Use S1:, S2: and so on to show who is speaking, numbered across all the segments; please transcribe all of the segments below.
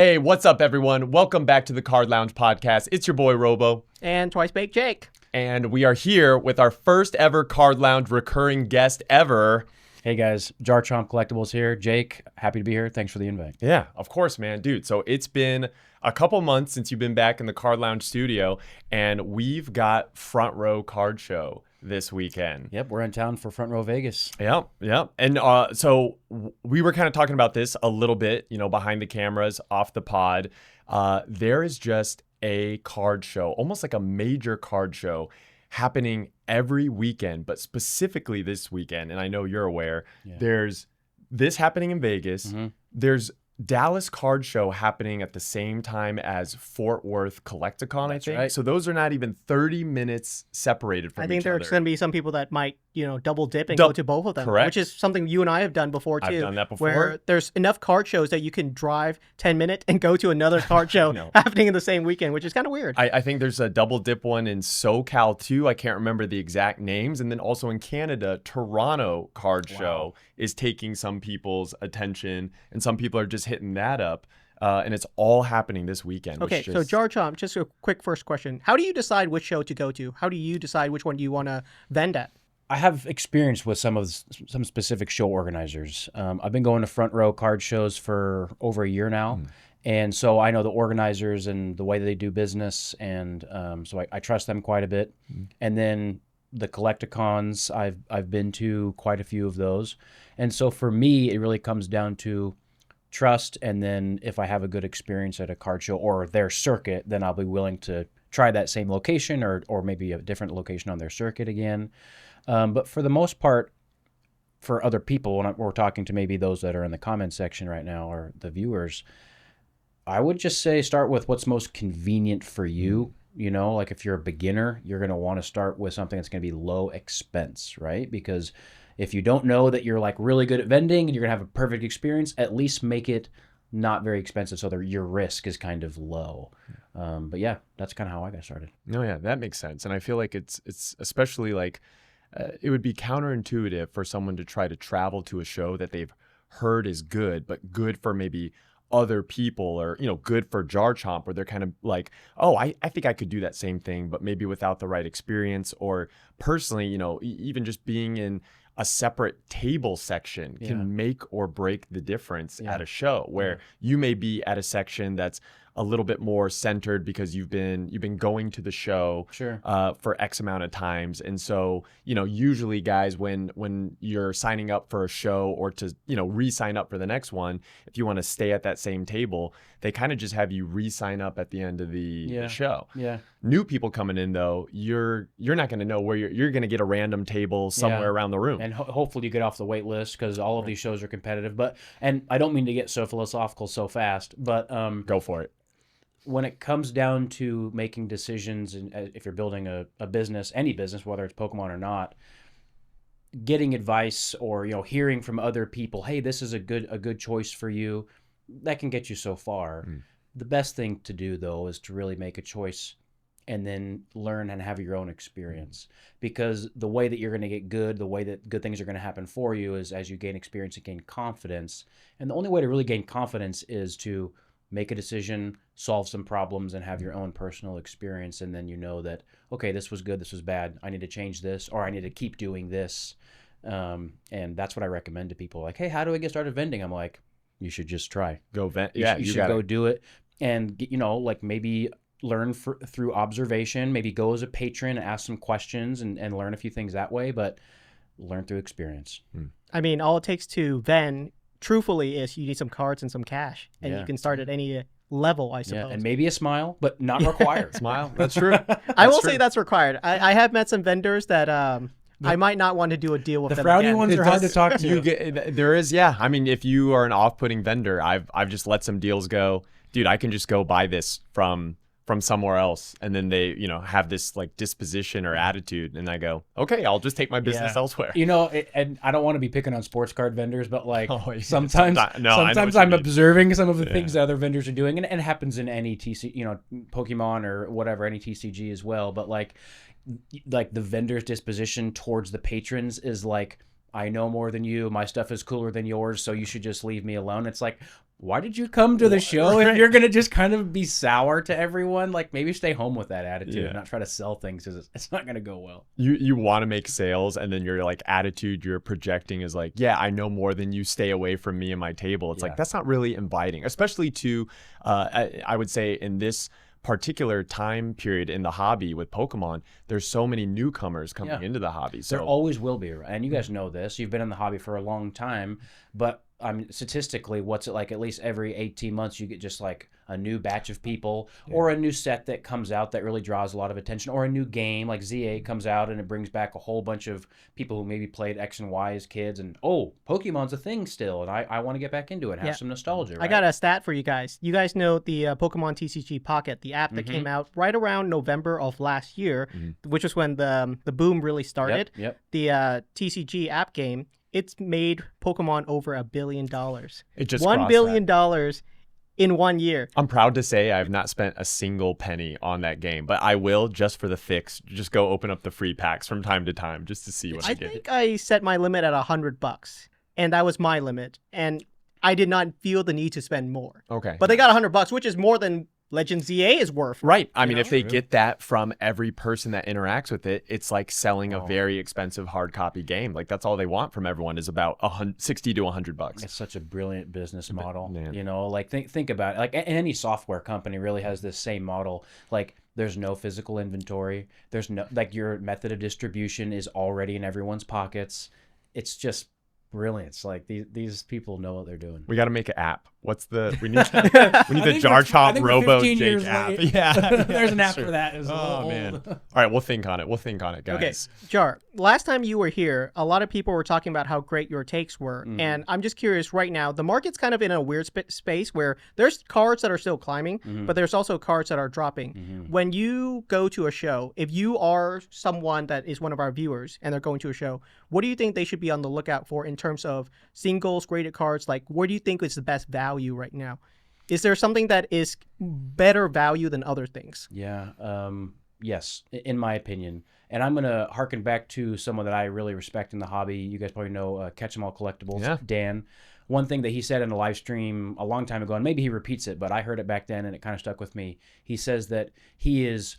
S1: Hey, what's up, everyone? Welcome back to the Card Lounge podcast. It's your boy, Robo.
S2: And Twice Baked Jake.
S1: And we are here with our first ever Card Lounge recurring guest ever.
S3: Hey guys, Jarchomp Collectibles here. Jake, happy to be here. Thanks for the invite.
S1: Yeah, of course, man. Dude, so it's been a couple months since you've been back in the Card Lounge studio, and we've got Front Row Card Show this weekend.
S3: Yep, we're in town for Front Row Vegas.
S1: Yep. And so we were kind of talking about this a little bit, behind the cameras, off the pod. There is just a card show, almost like a major card show happening every weekend, but specifically this weekend. And I know you're aware, there's this happening in Vegas. Mm-hmm. There's Dallas Card Show happening at the same time as Fort Worth Collecticon, I think. Right. So those are not even 30 minutes separated from each other.
S2: I think there's going to be some people that might, double dip and go to both of them.
S1: Correct.
S2: Which is something you and I have done before, too.
S1: I've done that before.
S2: Where there's enough card shows that you can drive 10 minutes and go to another card show happening in the same weekend, which is kind of weird.
S1: I think there's a double dip one in SoCal, too. I can't remember the exact names. And then also in Canada, Toronto Card Show is taking some people's attention, and some people are just hitting that up. And it's all happening this weekend.
S2: Okay, so Jarchomp, just a quick first question. How do you decide which show to go to? How do you decide which one do you want to vend at?
S3: I have experience with some specific show organizers. I've been going to Front Row card shows for over a year now. And so I know the organizers and the way that they do business. And so I trust them quite a bit. And then the Collecticons, I've been to quite a few of those. And so for me, it really comes down to trust. And then if I have a good experience at a card show or their circuit, then I'll be willing to try that same location or maybe a different location on their circuit again. But for the most part, for other people, when we're talking to maybe those that are in the comment section right now or the viewers, I would just say start with what's most convenient for you. Like if you're a beginner, you're going to want to start with something that's going to be low expense, right? Because if you don't know that you're like really good at vending and you're going to have a perfect experience, at least make it not very expensive so that your risk is kind of low. But yeah, that's kind of how I got started.
S1: No, yeah, that makes sense. And I feel like it's especially like it would be counterintuitive for someone to try to travel to a show that they've heard is good, but good for maybe other people or, good for Jarchomp, where they're kind of like, oh, I think I could do that same thing, but maybe without the right experience. Or personally, even just being in a separate table section can make or break the difference at a show, where you may be at a section that's a little bit more centered because you've been going to the show for X amount of times. And so, usually guys, when you're signing up for a show or to, re-sign up for the next one, if you want to stay at that same table, they kind of just have you re-sign up at the end of the show. Yeah. New people coming in though, you're not going to know where you're going to get a random table somewhere around the room.
S3: And hopefully you get off the wait list because all of these shows are competitive. And I don't mean to get so philosophical so fast, but
S1: go for it.
S3: When it comes down to making decisions, and if you're building a business, any business, whether it's Pokemon or not, getting advice or hearing from other people, hey, this is a good choice for you, that can get you so far. The best thing to do though is to really make a choice and then learn and have your own experience, because the way that you're going to get good, the way that good things are going to happen for you is as you gain experience and gain confidence. And the only way to really gain confidence is to make a decision, solve some problems, and have your own personal experience. And then that, okay, this was good, this was bad, I need to change this, or I need to keep doing this. And that's what I recommend to people. Like, hey, how do I get started vending? I'm like, you should just try.
S1: Go vend.
S3: You should go do it. And, like maybe learn through observation, maybe go as a patron and ask some questions and learn a few things that way, but learn through experience.
S2: I mean, all it takes to vend, truthfully, is you need some cards and some cash, and you can start at any level, I suppose.
S3: Yeah, and maybe a smile, but not required.
S1: Smile, that's true.
S2: I will say that's required. I have met some vendors that I might not want to do a deal with them.
S3: The frowny
S2: again.
S3: ones are hard to talk to.
S1: There is, I mean, if you are an off-putting vendor, I've just let some deals go. Dude, I can just go buy this from somewhere else, and then they have this like disposition or attitude, and I go, okay, I'll just take my business elsewhere.
S3: And I don't want to be picking on sports card vendors, but like sometimes
S1: sometimes
S3: I'm observing some of the things that other vendors are doing, and it happens in any TC, Pokemon or whatever, any TCG as well. But like the vendor's disposition towards the patrons is like, I know more than you, my stuff is cooler than yours, so you should just leave me alone. It's like, why did you come to the show if you're gonna just kind of be sour to everyone? Like, maybe stay home with that attitude and not try to sell things, because it's not gonna go well.
S1: You want to make sales, and then your like attitude you're projecting is like, yeah, I know more than you, stay away from me and my table. It's like, that's not really inviting, especially to I would say in this particular time period in the hobby with Pokemon, there's so many newcomers coming into the hobby. So
S3: there always will be, and you guys know this. You've been in the hobby for a long time, but statistically, what's it like? At least every 18 months, you get just like a new batch of people, or a new set that comes out that really draws a lot of attention, or a new game like ZA comes out and it brings back a whole bunch of people who maybe played X and Y as kids, and Pokemon's a thing still, and I want to get back into it, have some nostalgia. Right?
S2: I got a stat for you guys. You guys know the Pokemon TCG Pocket, the app that came out right around November of last year, which was when the boom really started. The TCG app game. It's made Pokemon over $1 billion.
S1: It just
S2: $1 billion in 1 year.
S1: I'm proud to say I have not spent a single penny on that game, but I will, just for the fix, just go open up the free packs from time to time just to see what I get.
S2: I think I set my limit at $100, and that was my limit, and I did not feel the need to spend more.
S1: Okay.
S2: But they got $100, which is more than Legend ZA is worth.
S1: Right. I mean, if they get that from every person that interacts with it, it's like selling a very expensive hard copy game. Like, that's all they want from everyone is about $60 to $100.
S3: It's such a brilliant business model.
S1: Man.
S3: You know, like think about it. Like any software company really has this same model. Like, there's no physical inventory. There's no, like, your method of distribution is already in everyone's pockets. It's just brilliant. It's like these people know what they're doing.
S1: We got to make an app. What's the we need the Jarchomp Robo Jake app. Yeah,
S3: there's an app for that.
S1: Oh man. All right, we'll think on it. Guys.
S2: Okay, Jar. Last time you were here, a lot of people were talking about how great your takes were, and I'm just curious. Right now, the market's kind of in a weird space where there's cards that are still climbing, but there's also cards that are dropping. When you go to a show, if you are someone that is one of our viewers and they're going to a show, what do you think they should be on the lookout for in terms of singles, graded cards? Like, where do you think is the best value right now? Is there something that is better value than other things?
S3: Yeah. Yes, in my opinion. And I'm going to harken back to someone that I really respect in the hobby. You guys probably know Jarchomp Collectibles, Dan. One thing that he said in a live stream a long time ago, and maybe he repeats it, but I heard it back then and it kind of stuck with me. He says that he is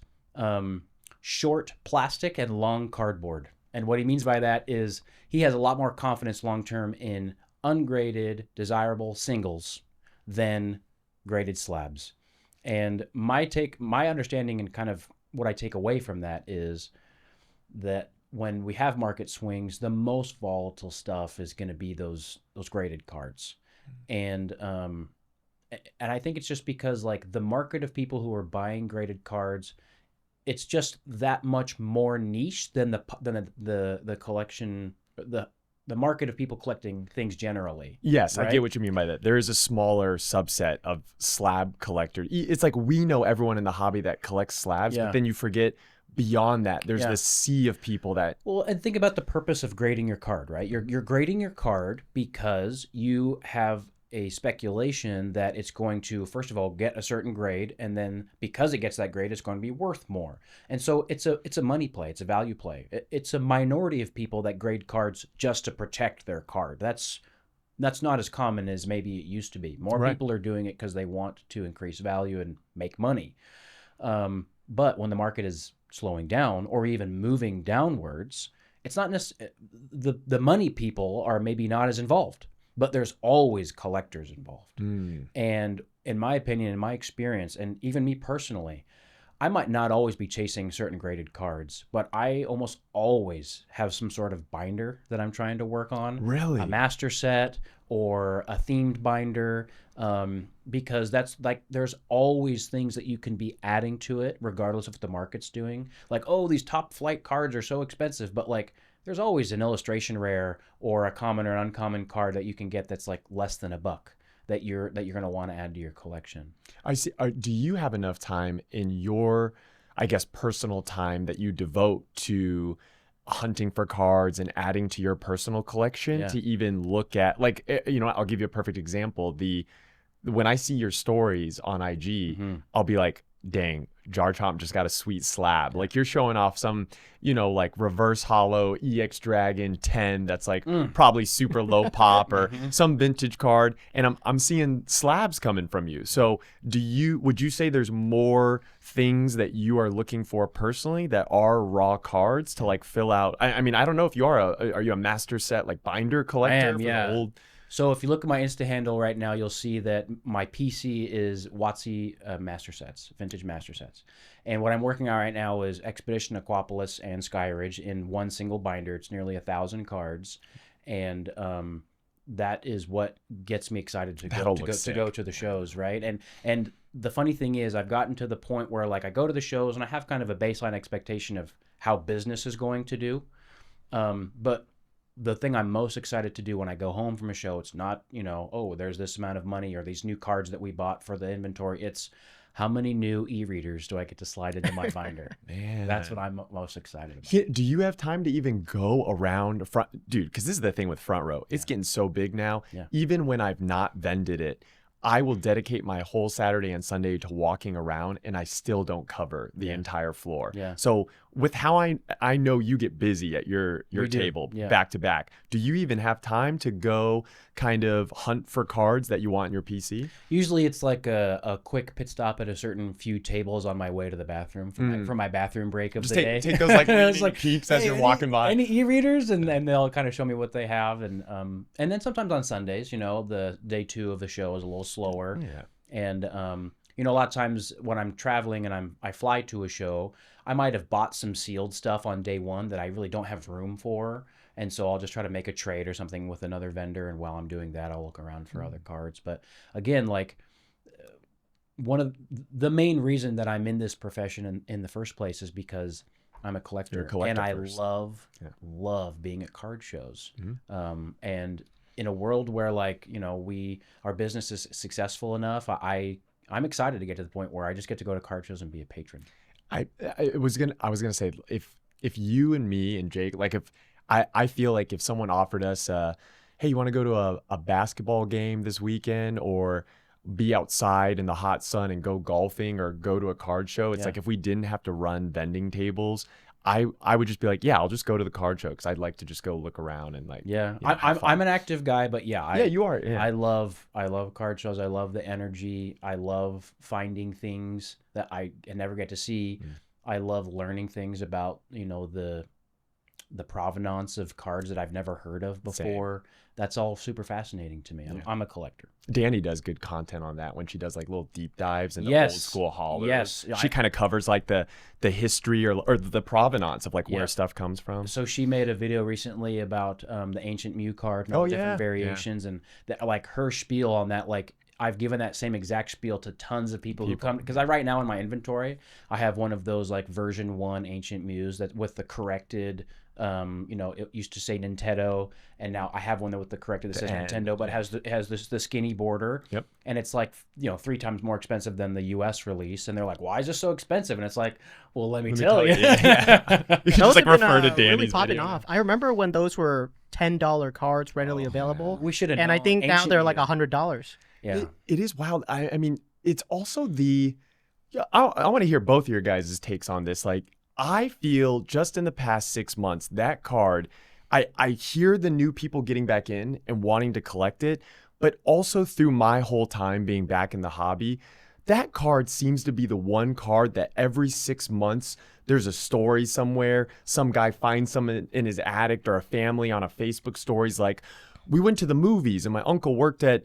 S3: short plastic and long cardboard. And what he means by that is he has a lot more confidence long-term in ungraded, desirable singles than graded slabs. And my understanding and kind of what I take away from that is that when we have market swings, the most volatile stuff is going to be those graded cards. And I think it's just because, like, the market of people who are buying graded cards, it's just that much more niche than the collection, the market of people collecting things generally.
S1: Yes,
S3: right?
S1: I get what you mean by that. There is a smaller subset of slab collectors. It's like we know everyone in the hobby that collects slabs, but then you forget beyond that, there's this sea of people that...
S3: Well, and think about the purpose of grading your card, right? You're grading your card because you have a speculation that it's going to, first of all, get a certain grade, and then because it gets that grade, it's going to be worth more. And so it's a money play, it's a value play. It's a minority of people that grade cards just to protect their card. That's not as common as maybe it used to be. More people are doing it because they want to increase value and make money. But when the market is slowing down or even moving downwards, it's not necessarily the money people are maybe not as involved. But there's always collectors involved. And in my opinion, in my experience, and even me personally, I might not always be chasing certain graded cards, but I almost always have some sort of binder that I'm trying to work on.
S1: Really?
S3: A master set or a themed binder, because that's like, there's always things that you can be adding to it regardless of what the market's doing. Like, oh, these top flight cards are so expensive, but like, there's always an illustration rare or a common or uncommon card that you can get that's like less than $1 that you're going to want to add to your collection.
S1: I see. Do you have enough time in your, I guess, personal time that you devote to hunting for cards and adding to your personal collection to even look at, like, I'll give you a perfect example. When I see your stories on IG, I'll be like, dang, Jarchomp just got a sweet slab. Like you're showing off some, like reverse hollow EX Dragon 10 that's like probably super low pop or some vintage card, and I'm seeing slabs coming from you. So would you say there's more things that you are looking for personally that are raw cards to like fill out? I mean, I don't know if you are you a master set like binder collector?
S3: I am,
S1: for
S3: yeah.
S1: the old...
S3: So if you look at my Insta handle right now, you'll see that my PC is WotC master sets, vintage master sets. And what I'm working on right now is Expedition, Aquapolis, and Skyridge in one single binder. It's nearly 1,000 cards. And that is what gets me excited to go to the shows, right? And the funny thing is I've gotten to the point where like I go to the shows and I have kind of a baseline expectation of how business is going to do. But the thing I'm most excited to do when I go home from a show, it's not, oh, there's this amount of money or these new cards that we bought for the inventory. It's how many new e-readers do I get to slide into my binder?
S1: Man,
S3: that's what I'm most excited about.
S1: Do you have time to even go around front, dude? Because this is the thing with front row. It's getting so big now.
S3: Yeah.
S1: Even when I've not vended it, I will dedicate my whole Saturday and Sunday to walking around, and I still don't cover the entire floor.
S3: Yeah.
S1: So with how I know you get busy at your table back to back, do you even have time to go kind of hunt for cards that you want in your PC?
S3: Usually it's like a quick pit stop at a certain few tables on my way to the bathroom for my bathroom break of the day.
S1: Take those like peeks as you're walking by.
S3: Any e-readers, and they'll kind of show me what they have. And then sometimes on Sundays, the day 2 of the show is a little slower.
S1: Yeah.
S3: And a lot of times when I'm traveling and I fly to a show, I might have bought some sealed stuff on day 1 that I really don't have room for. And so I'll just try to make a trade or something with another vendor. And while I'm doing that, I'll look around for other cards. But again, like one of the main reason that I'm in this profession in the first place is because I'm a collector.
S1: You're a collector
S3: and I
S1: first.
S3: love being at card shows.
S1: Mm-hmm.
S3: And in a world where like, our business is successful enough, I'm excited to get to the point where I just get to go to card shows and be a patron.
S1: I was gonna say if you and me and Jake, like if I feel like if someone offered us hey, you want to go to a basketball game this weekend or be outside in the hot sun and go golfing or go to a card show, it's like if we didn't have to run vending tables, I would just be like, yeah, I'll just go to the card show because I'd like to just go look around and like
S3: I'm an active guy, but
S1: you are. Yeah.
S3: I love card shows. I love the energy. I love finding things that I never get to see. I love learning things about the provenance of cards that I've never heard of before. Same. That's all super fascinating to me. I'm a collector.
S1: Danny does good content on that when she does like little deep dives into old school haulers.
S3: Yes.
S1: She kind of covers like the history or the provenance of like where stuff comes from.
S3: So she made a video recently about the Ancient Mew card and all the different variations and like her spiel on that. Like I've given that same exact spiel to tons of people who come, because right now in my inventory I have one of those like version 1 Ancient Mews that with the corrected it used to say Nintendo, and now I have one that with the corrected that says Nintendo, but it has the skinny border.
S1: Yep.
S3: And it's like 3 times more expensive than the US release, and they're like, why is this so expensive? And it's like, well, let me tell you.
S1: You can just like refer to Danny's
S2: really popping
S1: video.
S2: off. I remember when those were $10 cards readily available.
S3: We should have.
S2: And I think now they're like $100.
S3: Yeah.
S1: It is wild. I mean, it's also I want to hear both of your guys' takes on this. Like, I feel just in the past 6 months, that card, I hear the new people getting back in and wanting to collect it, but also through my whole time being back in the hobby, that card seems to be the one card that every 6 months, there's a story somewhere. Some guy finds some in his attic, or a family on a Facebook stories like, we went to the movies and my uncle worked at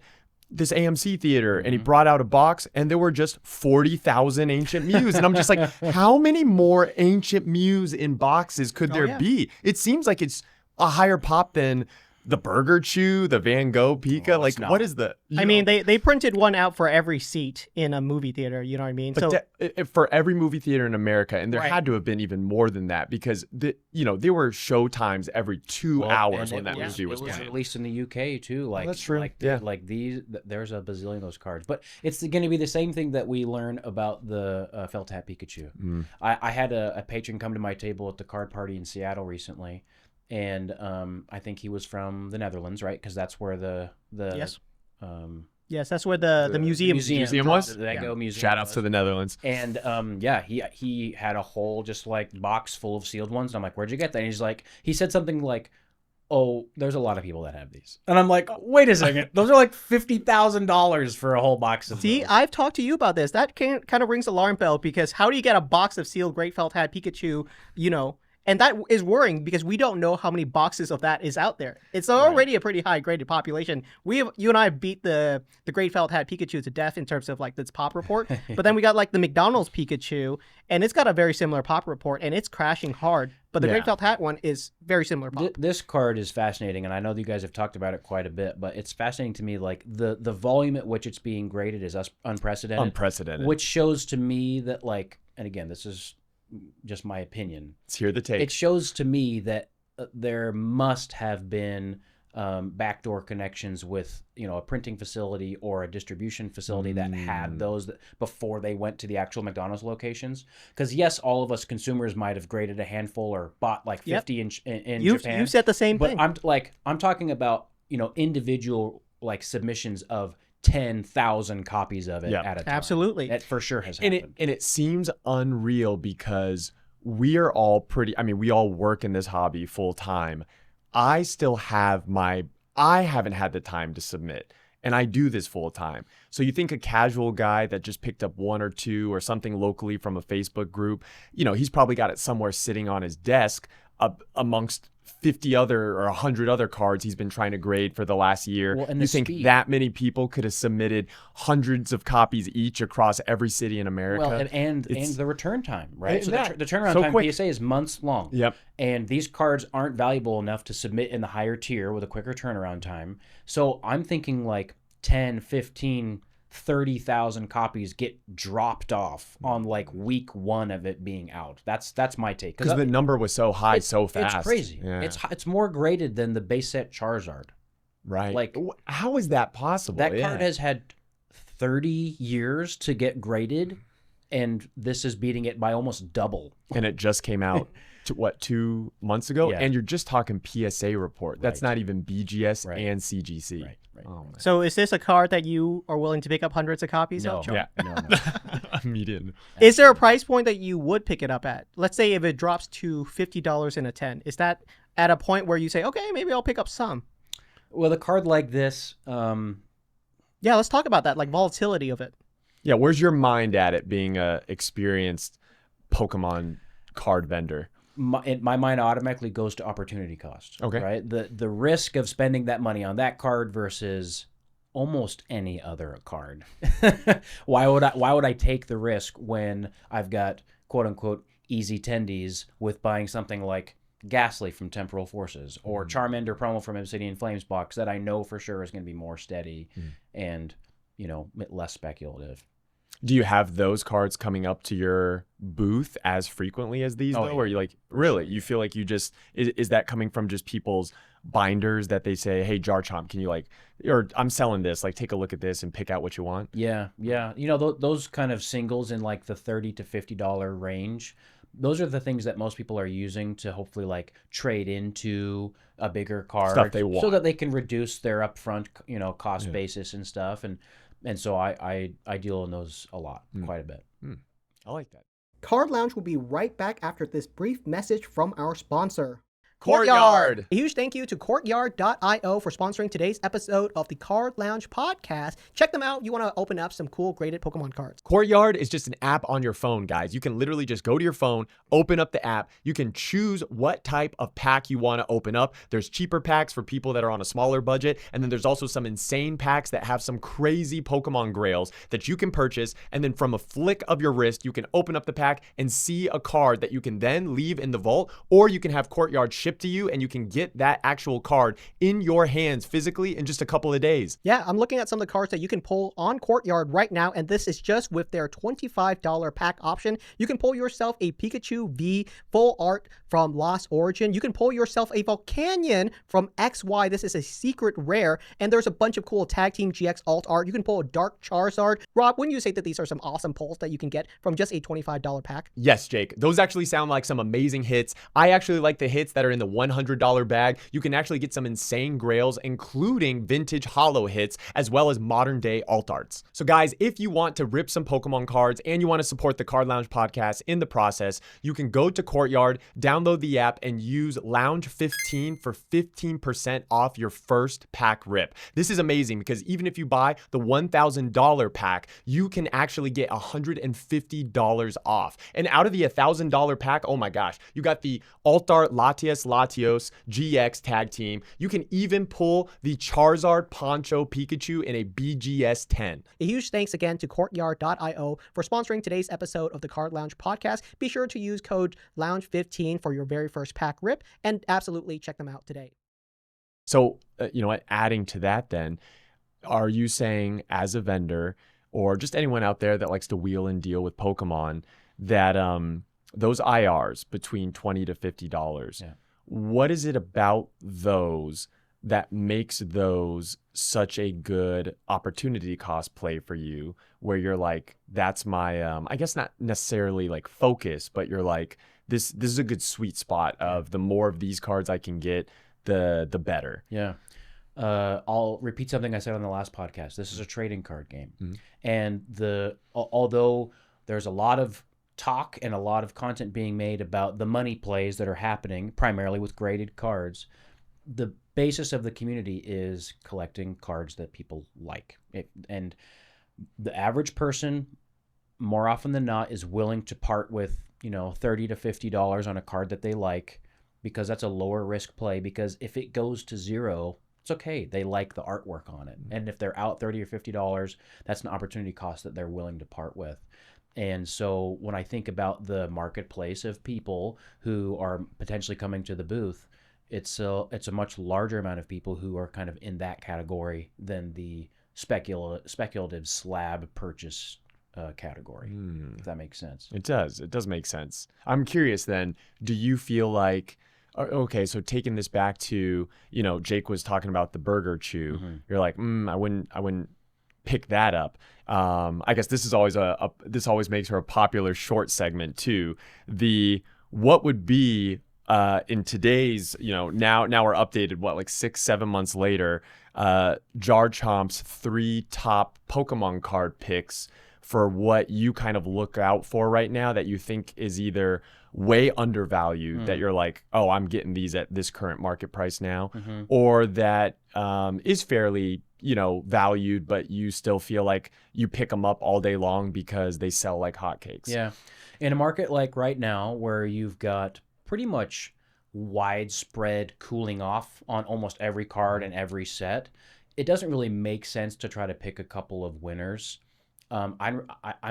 S1: this AMC theater and he brought out a box and there were just 40,000 Ancient Mews. And I'm just like, how many more Ancient Mews in boxes could there be? It seems like it's a higher pop than the Burger Chew, the Van Gogh Pika. Like, what is the...
S2: I mean, they printed one out for every seat in a movie theater. You know what I mean?
S1: But for every movie theater in America, and there had to have been even more than that, because there were show times every 2 hours when that movie was playing.
S3: Released in the UK too. Like,
S1: that's true.
S3: Like these, there's a bazillion of those cards. But it's going to be the same thing that we learn about the Felt Hat Pikachu. I had a patron come to my table at the card party in Seattle recently. And I think he was from the Netherlands, right? Because that's where the
S2: Yes, that's where the museum
S1: was?
S3: The Lego Museum.
S1: Shout outs to the Netherlands.
S3: And he had a whole just like box full of sealed ones. And I'm like, where'd you get that? And he's like, he said something like, oh, there's a lot of people that have these. And I'm like, wait a second, those are like $50,000 for a whole box of
S2: See,
S3: those.
S2: I've talked to you about this. That kind of rings alarm bell, because how do you get a box of sealed Great Felt Hat Pikachu, and that is worrying because we don't know how many boxes of that is out there. It's already a pretty high graded population. You and I beat the Great Felt Hat Pikachu to death in terms of like its pop report. But then we got like the McDonald's Pikachu, and it's got a very similar pop report, and it's crashing hard. But the Great Felt Hat one is very similar pop.
S3: This card is fascinating, and I know that you guys have talked about it quite a bit, but it's fascinating to me. Like the volume at which it's being graded is unprecedented. Which shows to me that, like, and again, this is just my opinion.
S1: Let's hear the take.
S3: It shows to me that there must have been backdoor connections with a printing facility or a distribution facility that had those before they went to the actual McDonald's locations. Because yes, all of us consumers might have graded a handful or bought like 50 in Japan.
S2: You said the same thing.
S3: But I'm talking about individual like submissions of 10,000 copies of it at a time.
S2: Absolutely.
S3: That for sure has happened.
S1: And it seems unreal because we are all we all work in this hobby full time. I haven't had the time to submit, and I do this full time. So you think a casual guy that just picked up one or two or something locally from a Facebook group, he's probably got it somewhere sitting on his desk amongst 50 other or 100 other cards he's been trying to grade for the last year.
S3: Well, and
S1: you think that many people could have submitted hundreds of copies each across every city in America?
S3: Well, and the return time, right? So
S1: that,
S3: the turnaround
S1: so
S3: time
S1: quick.
S3: PSA is months long.
S1: Yep.
S3: And these cards aren't valuable enough to submit in the higher tier with a quicker turnaround time. So I'm thinking like 10, 15, 30,000 copies get dropped off on like week one of it being out. That's my take.
S1: Because the number was so high so fast.
S3: It's crazy.
S1: Yeah.
S3: It's more graded than the base set Charizard.
S1: Right.
S3: Like,
S1: how is that possible?
S3: That card has had 30 years to get graded, and this is beating it by almost double.
S1: And it just came out 2 months ago?
S3: Yeah.
S1: And you're just talking PSA report. That's
S3: Right.
S1: not even BGS
S3: Right.
S1: and CGC.
S3: Right.
S1: Oh, man.
S2: So is this a card that you are willing to pick up hundreds of copies
S3: No.
S2: of?
S1: Yeah.
S3: No.
S1: Median.
S2: Is there a price point that you would pick it up at? Let's say if it drops to $50 in a 10. Is that at a point where you say, okay, maybe I'll pick up some?
S3: With a card like this,
S2: Yeah, let's talk about that, like volatility of it.
S1: Yeah, where's your mind at it being a experienced Pokemon card vendor?
S3: my mind automatically goes to opportunity cost.
S1: Okay.
S3: Right. The risk of spending that money on that card versus almost any other card. Why would I take the risk when I've got quote unquote easy tendies with buying something like Ghastly from Temporal Forces or Charmander promo from Obsidian Flames box that I know for sure is going to be more steady and less speculative.
S1: Do you have those cards coming up to your booth as frequently as these, though?
S3: Yeah.
S1: Or you like, really? You feel like you just, is that coming from just people's binders that they say, hey, Jarchomp, can you or I'm selling this, take a look at this and pick out what you want?
S3: Yeah. Those kind of singles in like the $30 to $50 range, those are the things that most people are using to hopefully trade into a bigger card.
S1: Stuff they want.
S3: So that they can reduce their upfront, cost basis and stuff. And so I deal in those a lot, quite a bit.
S1: I like that.
S2: Card Lounge will be right back after this brief message from our sponsor.
S1: Courtyard.
S2: A huge thank you to Courtyard.io for sponsoring today's episode of the Card Lounge podcast. Check them out. You want to open up some cool graded Pokemon cards.
S1: Courtyard is just an app on your phone, guys. You can literally just go to your phone, open up the app. You can choose what type of pack you want to open up. There's cheaper packs for people that are on a smaller budget. And then there's also some insane packs that have some crazy Pokemon grails that you can purchase. And then from a flick of your wrist, you can open up the pack and see a card that you can then leave in the vault, or you can have Courtyard shipped to you and you can get that actual card in your hands physically in just a couple of days.
S2: Yeah, I'm looking at some of the cards that you can pull on Courtyard right now, and this is just with their $25 pack option. You can pull yourself a Pikachu V full art from Lost Origin. You can pull yourself a Volcanion from XY. This is a secret rare, and there's a bunch of cool Tag Team GX alt art. You can pull a Dark Charizard. Rob, wouldn't you say that these are some awesome pulls that you can get from just a $25 pack?
S1: Yes, Jake. Those actually sound like some amazing hits. I actually like the hits that are in in the $100 bag, you can actually get some insane grails, including vintage holo hits, as well as modern day alt arts. So guys, if you want to rip some Pokemon cards and you want to support the Card Lounge podcast in the process, you can go to Courtyard, download the app, and use Lounge15 for 15% off your first pack rip. This is amazing because even if you buy the $1,000 pack, you can actually get $150 off. And out of the $1,000 pack, oh my gosh, you got the alt art Latios GX tag team. You can even pull the Charizard Poncho Pikachu in a BGS 10.
S2: A huge thanks again to Courtyard.io for sponsoring today's episode of the Card Lounge podcast. Be sure to use code Lounge15 for your very first pack rip, and absolutely check them out today.
S1: So, adding to that then, are you saying as a vendor or just anyone out there that likes to wheel and deal with Pokemon that those IRs between $20 to $50, what is it about those that makes those such a good opportunity cost play for you, where you're like, that's my, I guess not necessarily like focus, but you're like, this is a good sweet spot of the more of these cards I can get, the better.
S3: Yeah. I'll repeat something I said on the last podcast. This is a trading card game. And although there's a lot of talk and a lot of content being made about the money plays that are happening primarily with graded cards, the basis of the community is collecting cards that people like. And the average person, more often than not, is willing to part with, $30 to $50 on a card that they like, because that's a lower risk play. Because if it goes to zero, it's okay. They like the artwork on it. And if they're out $30 or $50, that's an opportunity cost that they're willing to part with. And so when I think about the marketplace of people who are potentially coming to the booth, it's a much larger amount of people who are kind of in that category than the speculative slab purchase category, if that makes sense.
S1: It does. It does make sense. I'm curious then, do you feel like, okay, so taking this back to, Jake was talking about the Burger Chew. You're like, I wouldn't pick that up. I guess this is always this always makes for a popular short segment too. What would be in today's, now we're updated, like 6-7 months later, Jarchomp's 3 top Pokemon card picks for what you kind of look out for right now that you think is either way undervalued, that you're like, oh, I'm getting these at this current market price now, or that is fairly, valued, but you still feel like you pick them up all day long because they sell like hotcakes.
S3: Yeah. In a market like right now, where you've got pretty much widespread cooling off on almost every card and every set, it doesn't really make sense to try to pick a couple of winners. I'm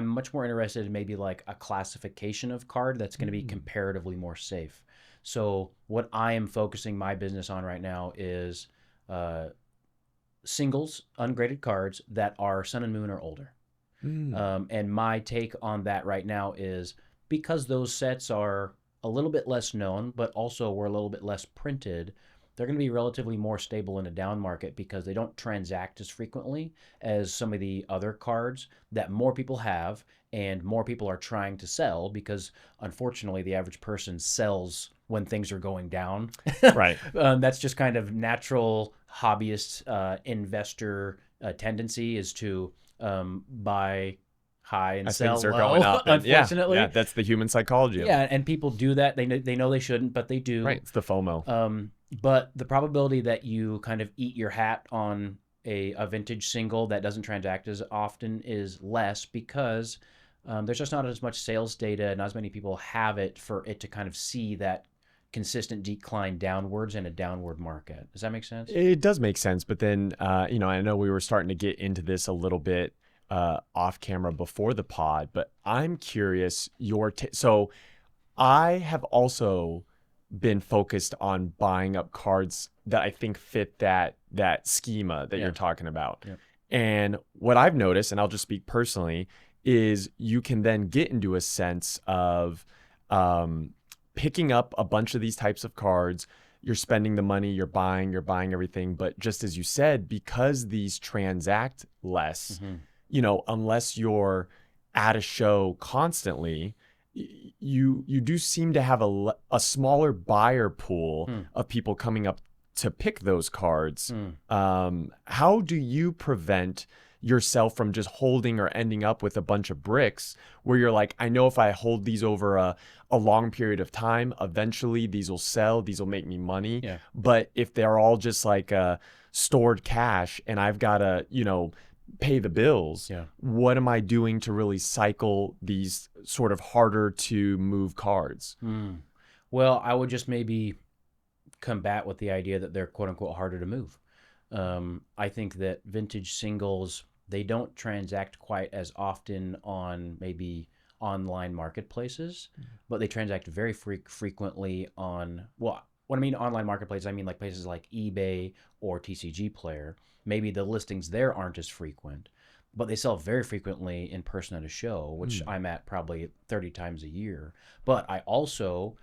S3: much more interested in maybe like a classification of card that's going to be comparatively more safe. So what I am focusing my business on right now is singles, ungraded cards that are Sun and Moon or older. And my take on that right now is, because those sets are a little bit less known, but also were a little bit less printed, they're going to be relatively more stable in a down market because they don't transact as frequently as some of the other cards that more people have and more people are trying to sell, because unfortunately the average person sells when things are going down.
S1: Right.
S3: That's just kind of natural hobbyist investor tendency, is to buy high and
S1: As
S3: sell
S1: things are
S3: low,
S1: going up.
S3: unfortunately.
S1: Yeah, that's the human psychology.
S3: Yeah, and people do that. They know they shouldn't, but they do.
S1: Right. It's the FOMO.
S3: But the probability that you kind of eat your hat on a vintage single that doesn't transact as often is less, because there's just not as much sales data, not as many people have it for it to kind of see that consistent decline downwards in a downward market. Does that make sense?
S1: It does make sense. But then, I know we were starting to get into this a little bit off camera before the pod, but I'm curious so I have also been focused on buying up cards that I think fit that schema that you're talking about.
S3: Yep.
S1: And what I've noticed, and I'll just speak personally, is you can then get into a sense of picking up a bunch of these types of cards. You're spending the money, you're buying everything. But just as you said, because these transact less, unless you're at a show constantly, you do seem to have a smaller buyer pool of people coming up to pick those cards. How do you prevent yourself from just holding or ending up with a bunch of bricks where you're like, I know if I hold these over a long period of time, eventually these will sell, these will make me money.
S3: Yeah.
S1: But if they're all just like stored cash and I've got to, pay the bills, what am I doing to really cycle these sort of harder to move cards?
S3: Well, I would just maybe combat with the idea that they're quote unquote harder to move. I think that vintage singles, they don't transact quite as often on maybe online marketplaces, but they transact very frequently on, well, when I mean online marketplaces, I mean like places like eBay or TCG Player. Maybe the listings there aren't as frequent, but they sell very frequently in person at a show, which I'm at probably 30 times a year. But I also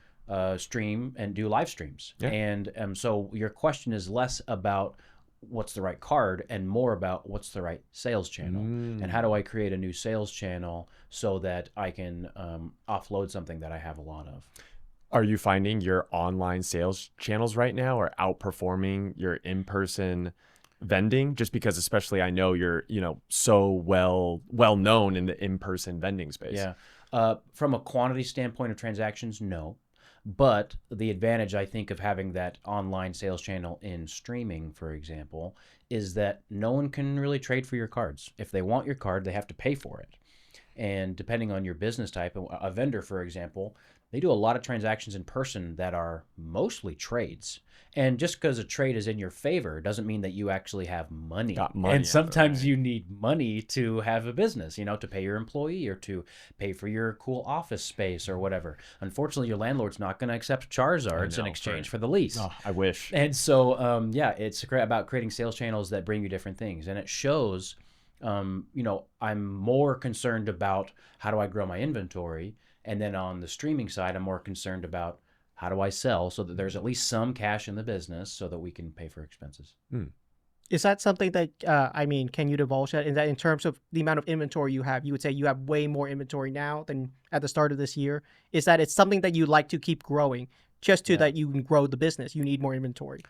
S3: stream and do live streams. And so your question is less about what's the right card and more about what's the right sales channel and how do I create a new sales channel so that I can offload something that I have a lot of.
S1: Are you finding your online sales channels right now are outperforming your in-person vending? Just because especially I know you're, so well known in the in-person vending space.
S3: Yeah. From a quantity standpoint of transactions, no. But the advantage, I think, of having that online sales channel in streaming, for example, is that no one can really trade for your cards. If they want your card, they have to pay for it. And depending on your business type, a vendor, for example, they do a lot of transactions in person that are mostly trades. And just because a trade is in your favor doesn't mean that you actually have money.
S1: Got money.
S3: And sometimes you need money to have a business, to pay your employee or to pay for your cool office space or whatever. Unfortunately, your landlord's not going to accept Charizards in exchange for the lease.
S1: Oh, I wish.
S3: And so, it's about creating sales channels that bring you different things. And it shows, I'm more concerned about how do I grow my inventory. And then on the streaming side, I'm more concerned about how do I sell so that there's at least some cash in the business so that we can pay for expenses.
S2: Is that something that, can you divulge that? In that, in terms of the amount of inventory you have, you would say you have way more inventory now than at the start of this year? Is that it's something that you like to keep growing just to that you can grow the business? You need more inventory.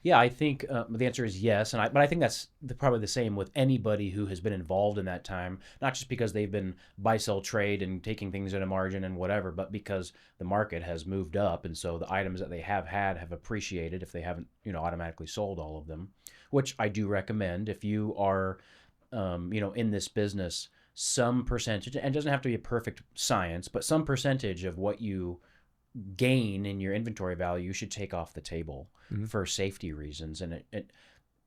S3: Yeah, I think the answer is yes, but I think that's probably the same with anybody who has been involved in that time, not just because they've been buy, sell, trade and taking things at a margin and whatever, but because the market has moved up, and so the items that they have had have appreciated if they haven't, automatically sold all of them, which I do recommend if you are, in this business, some percentage, and it doesn't have to be a perfect science, but some percentage of what you gain in your inventory value you should take off the table for safety reasons. And it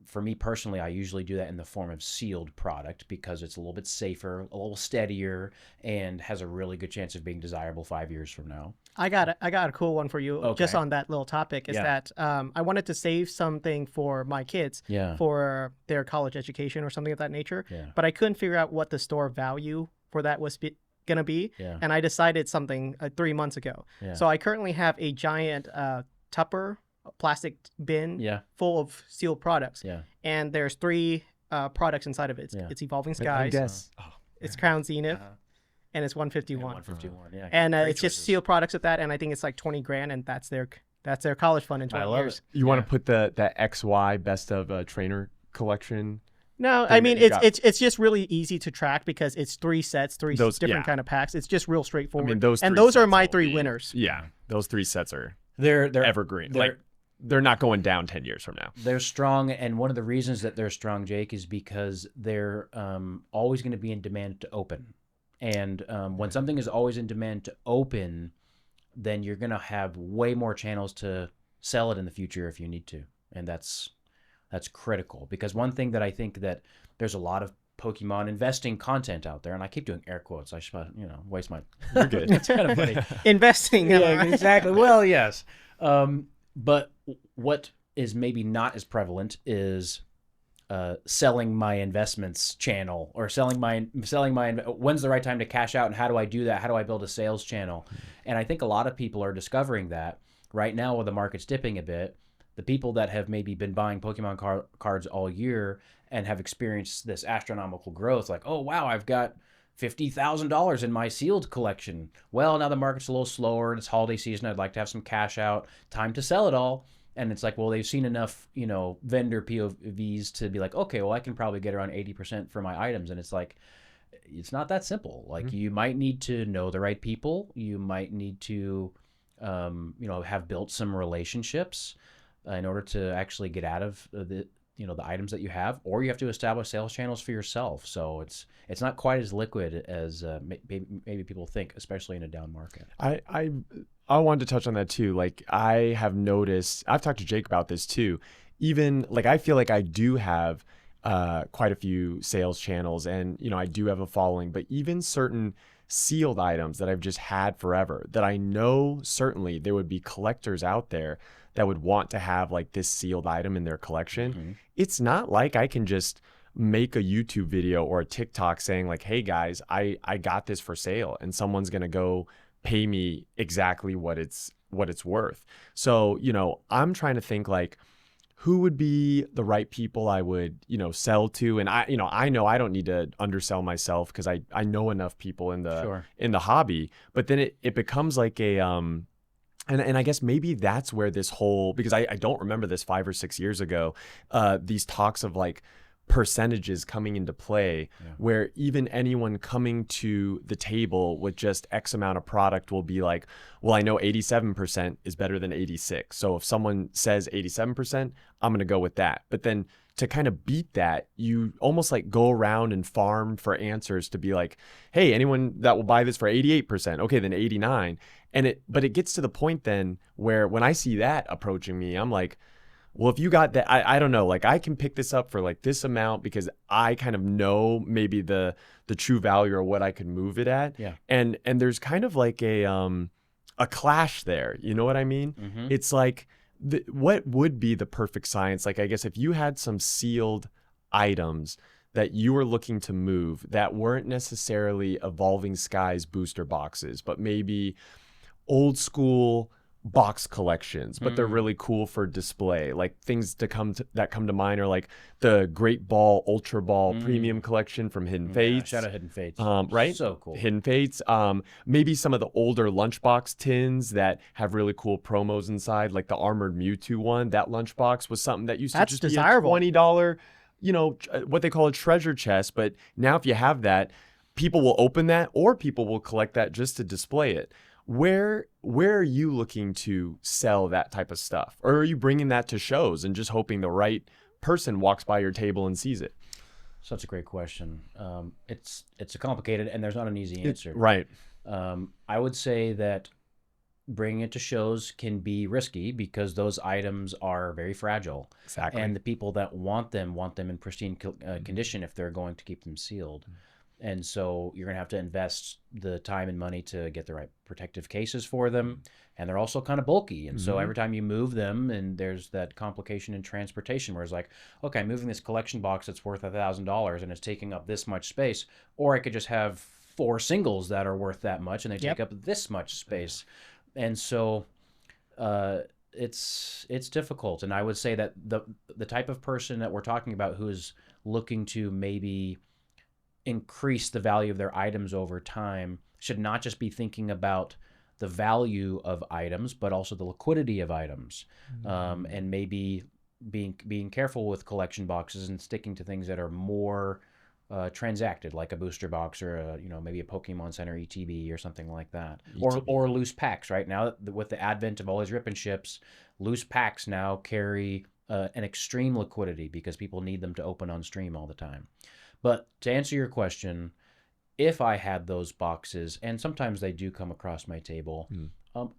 S3: for me personally, I usually do that in the form of sealed product because it's a little bit safer, a little steadier, and has a really good chance of being desirable 5 years from now.
S2: I got a cool one for you just on that little topic is that I wanted to save something for my kids for their college education or something of that nature, but I couldn't figure out what the store value for that was gonna be, and I decided something 3 months ago. So I currently have a giant Tupper plastic bin full of sealed products, and there's 3 products inside of it. It's Evolving Skies, it's Crown Zenith, and it's 151.
S3: 151,
S2: and it's just sealed products at that, and I think it's like 20 grand, and that's their college fund in 20 years.
S1: You want to put that XY best of trainer collection?
S2: No, I mean it's just really easy to track because it's 3 sets, different kind of packs. It's just real straightforward. I mean, those are my 3 winners.
S1: Yeah, those 3 sets are
S3: they're
S1: evergreen. They're not going down 10 years from now.
S3: They're strong, and one of the reasons that they're strong, Jake, is because they're always going to be in demand to open. And when something is always in demand to open, then you're going to have way more channels to sell it in the future if you need to, and that's critical. Because one thing that I think that there's a lot of Pokemon investing content out there, and I keep doing air quotes. I should, waste my.
S1: You're good.
S3: It's kind of funny.
S2: Investing.
S3: Yeah, exactly. Well, yes. But what is maybe not as prevalent is selling my investments channel or selling my when's the right time to cash out and how do I do that? How do I build a sales channel? And I think a lot of people are discovering that right now where the market's dipping a bit. The people that have maybe been buying Pokemon cards all year and have experienced this astronomical growth, like, oh, wow, I've got $50,000 in my sealed collection. Well, now the market's a little slower and it's holiday season. I'd like to have some cash out. Time to sell it all. And it's like, well, they've seen enough, vendor POVs to be like, okay, well, I can probably get around 80% for my items. And it's like, it's not that simple. Like, you might need to know the right people. You might need to, have built some relationships in order to actually get out of the items that you have, or you have to establish sales channels for yourself. So it's not quite as liquid as maybe people think, especially in a down market.
S1: I wanted to touch on that too. Like, I have noticed, I've talked to Jake about this too. Even like, I feel like I do have quite a few sales channels, and I do have a following, but even certain sealed items that I've just had forever, that I know certainly there would be collectors out there that would want to have like this sealed item in their collection. It's not like I can just make a YouTube video or a TikTok saying like, hey guys, I got this for sale, and someone's gonna go pay me exactly what it's worth. So I'm trying to think like, who would be the right people I would, sell to? And I know I don't need to undersell myself, because I know enough people in the hobby. But then it becomes like a and I guess maybe that's where this whole, because I don't remember this 5 or 6 years ago, these talks of like percentages coming into play, where even anyone coming to the table with just X amount of product will be like, well, I know 87% is better than 86. So if someone says 87%, I'm going to go with that. But then to kind of beat that, you almost like go around and farm for answers to be like, hey, anyone that will buy this for 88%, okay, then 89. But it gets to the point then where when I see that approaching me, I'm like, well, if you got that, I don't know, like I can pick this up for like this amount because I kind of know maybe the true value or what I could move it at.
S3: Yeah.
S1: And there's kind of like a clash there. You know what I mean? It's like, what would be the perfect science? Like, I guess if you had some sealed items that you were looking to move that weren't necessarily Evolving Skies booster boxes, but maybe old school box collections, but they're really cool for display. Like things that come to mind are like the Great Ball Ultra Ball Premium Collection from Hidden Fates.
S3: Shout out Hidden Fates.
S1: Right?
S3: So cool.
S1: Hidden Fates. Maybe some of the older lunchbox tins that have really cool promos inside, like the Armored Mewtwo one. That lunchbox was something that used to just
S2: desirable.
S1: be a $20, what they call a treasure chest. But now if you have that, people will open that, or people will collect that just to display it. Where are you looking to sell that type of stuff? Or are you bringing that to shows and just hoping the right person walks by your table and sees it?
S3: Such a great question. It's a complicated, and there's not an easy answer.
S1: Right.
S3: I would say that bringing it to shows can be risky because those items are very fragile.
S1: Exactly.
S3: And the people that want them in pristine condition if they're going to keep them sealed. And so you're going to have to invest the time and money to get the right protective cases for them. And they're also kind of bulky. And so every time you move them, and there's that complication in transportation where it's like, okay, I'm moving this collection box that's worth $1,000 and it's taking up this much space. Or I could just have 4 singles that are worth that much and they take up this much space. And so it's difficult. And I would say that the type of person that we're talking about who is looking to maybe increase the value of their items over time should not just be thinking about the value of items, but also the liquidity of items, and maybe being careful with collection boxes and sticking to things that are more transacted, like a booster box or maybe a Pokemon Center ETB or something like that, or loose packs. Right now, with the advent of all these rip and ships, loose packs now carry an extreme liquidity because people need them to open on stream all the time. But to answer your question, if I had those boxes, and sometimes they do come across my table,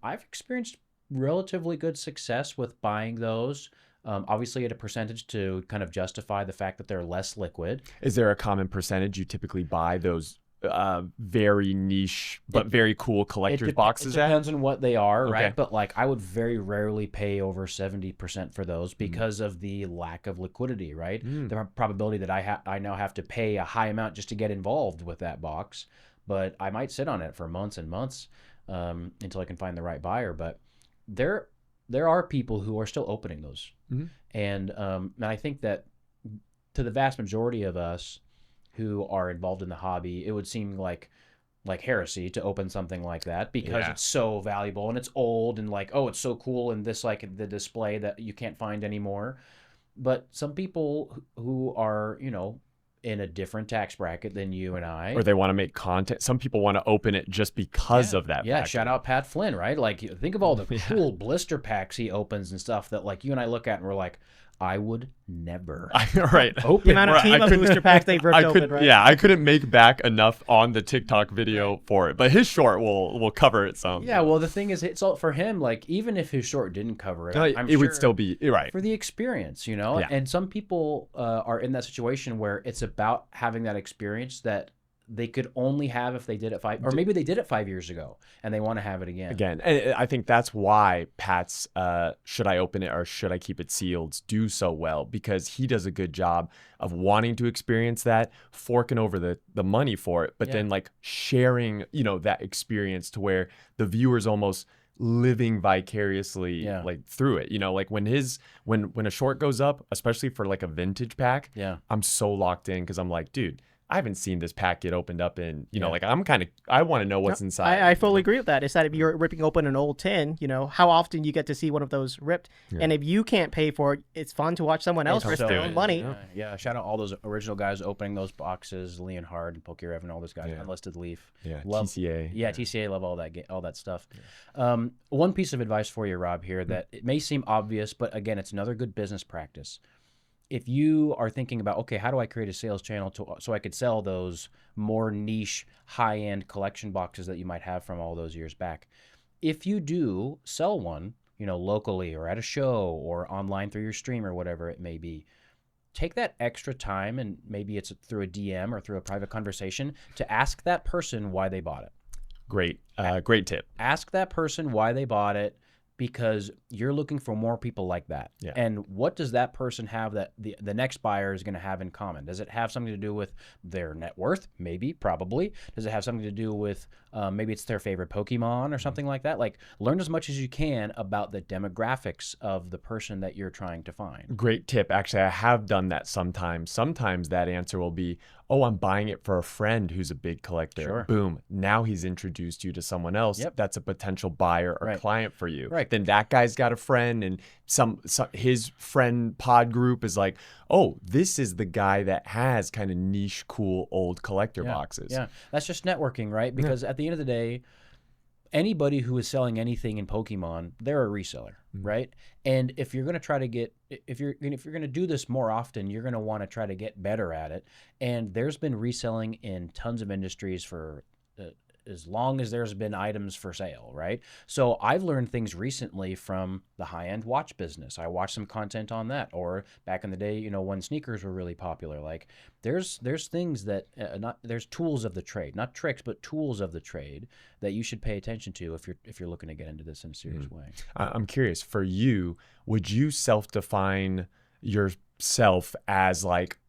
S3: I've experienced relatively good success with buying those. Obviously at a percentage to kind of justify the fact that they're less liquid.
S1: Is there a common percentage you typically buy those very niche but very cool collector's boxes
S3: It depends
S1: at?
S3: on what they are,
S1: Okay.
S3: right? But like I would very rarely pay over 70% for those because of the lack of liquidity, right? The probability that I now have to pay a high amount just to get involved with that box, but I might sit on it for months and months until I can find the right buyer. But there are people who are still opening those, and I think that to the vast majority of us who are involved in the hobby, it would seem like heresy to open something like that because it's so valuable and it's old and like, oh, it's so cool and this like the display that you can't find anymore. But some people who are, you know, in a different tax bracket than you and I,
S1: or they want to make content. Some people want to open it just because of that.
S3: Yeah, shout out Pat Flynn, right? Like, think of all the cool blister packs he opens and stuff that like you and I look at and we're like, I would never
S1: open
S2: the amount of team of booster packs they've ripped open, right?
S1: Yeah, I couldn't make back enough on the TikTok video for it, but his short will cover it some.
S3: Yeah, well, the thing is, it's all for him. Like, even if his short didn't cover it,
S1: it would still be right
S3: for the experience, you know.
S1: Yeah.
S3: And some people are in that situation where it's about having that experience that they could only have if they did it or maybe they did it 5 years ago and they want to have it again.
S1: And I think that's why Pat's should I open it or should I keep it sealed do so well, because he does a good job of wanting to experience that, forking over the money for it, but then like sharing, you know, that experience to where the viewer's almost living vicariously like through it, you know, like when a short goes up, especially for like a vintage pack, I'm so locked in because I'm like, dude, I haven't seen this pack get opened up in, you know, like I want to know what's inside.
S2: I fully agree with that. It's that if you're ripping open an old tin, you know, how often you get to see one of those ripped. And if you can't pay for it, it's fun to watch someone else risk their own money.
S3: Yeah, shout out all those original guys opening those boxes, Leon Hard and Pokémon and all those guys, Unlisted Leaf.
S1: Yeah,
S3: love,
S1: TCA.
S3: Yeah, TCA, love all that stuff. One piece of advice for you, Rob, here that it may seem obvious, but again, it's another good business practice. If you are thinking about, okay, how do I create a sales channel so I could sell those more niche, high-end collection boxes that you might have from all those years back? If you do sell one, you know, locally or at a show or online through your stream or whatever it may be, take that extra time, and maybe it's through a DM or through a private conversation, to ask that person why they bought it.
S1: Great tip.
S3: Ask that person why they bought it, because you're looking for more people like that.
S1: Yeah.
S3: And what does that person have that the next buyer is going to have in common? Does it have something to do with their net worth? Maybe, probably. Does it have something to do with maybe it's their favorite Pokemon or something like that? Like, learn as much as you can about the demographics of the person that you're trying to find.
S1: Great tip. Actually, I have done that sometimes. Sometimes that answer will be, oh, I'm buying it for a friend who's a big collector.
S3: Sure.
S1: Boom. Now he's introduced you to someone else that's a potential buyer or client for you.
S3: Right.
S1: Then that guy's got a friend, and some his friend pod group is like, oh, this is the guy that has kind of niche, cool, old collector boxes.
S3: Yeah, that's just networking, right? Because at the end of the day, anybody who is selling anything in Pokemon, they're a reseller, right? And if you're going to try to get, if you're going to do this more often, you're going to want to try to get better at it. And there's been reselling in tons of industries for as long as there's been items for sale, right? So I've learned things recently from the high-end watch business. I watched some content on that. Or back in the day, you know, when sneakers were really popular, like there's things that there's tools of the trade, not tricks, but tools of the trade that you should pay attention to if you're looking to get into this in a serious way.
S1: I'm curious, for you, would you self-define yourself as like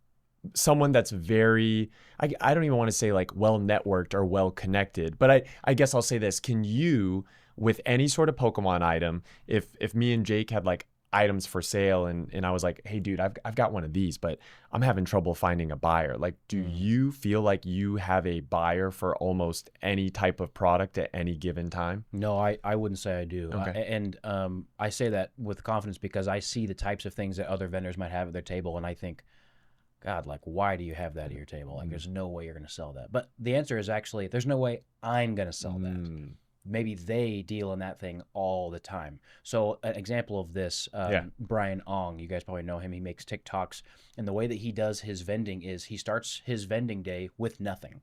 S1: someone that's very, I don't even want to say like well networked or well connected, but I guess I'll say this: can you, with any sort of Pokemon item, if me and Jake had like items for sale and I was like, hey dude, I've got one of these, but I'm having trouble finding a buyer, like, do you feel like you have a buyer for almost any type of product at any given time?
S3: No, I wouldn't say I do.
S1: Okay.
S3: And I say that with confidence because I see the types of things that other vendors might have at their table, and I think, God, like, why do you have that at your table? Like, there's no way you're going to sell that. But the answer is actually, there's no way I'm going to sell that. Maybe they deal in that thing all the time. So an example of this, Brian Ong, you guys probably know him. He makes TikToks. And the way that he does his vending is he starts his vending day with nothing.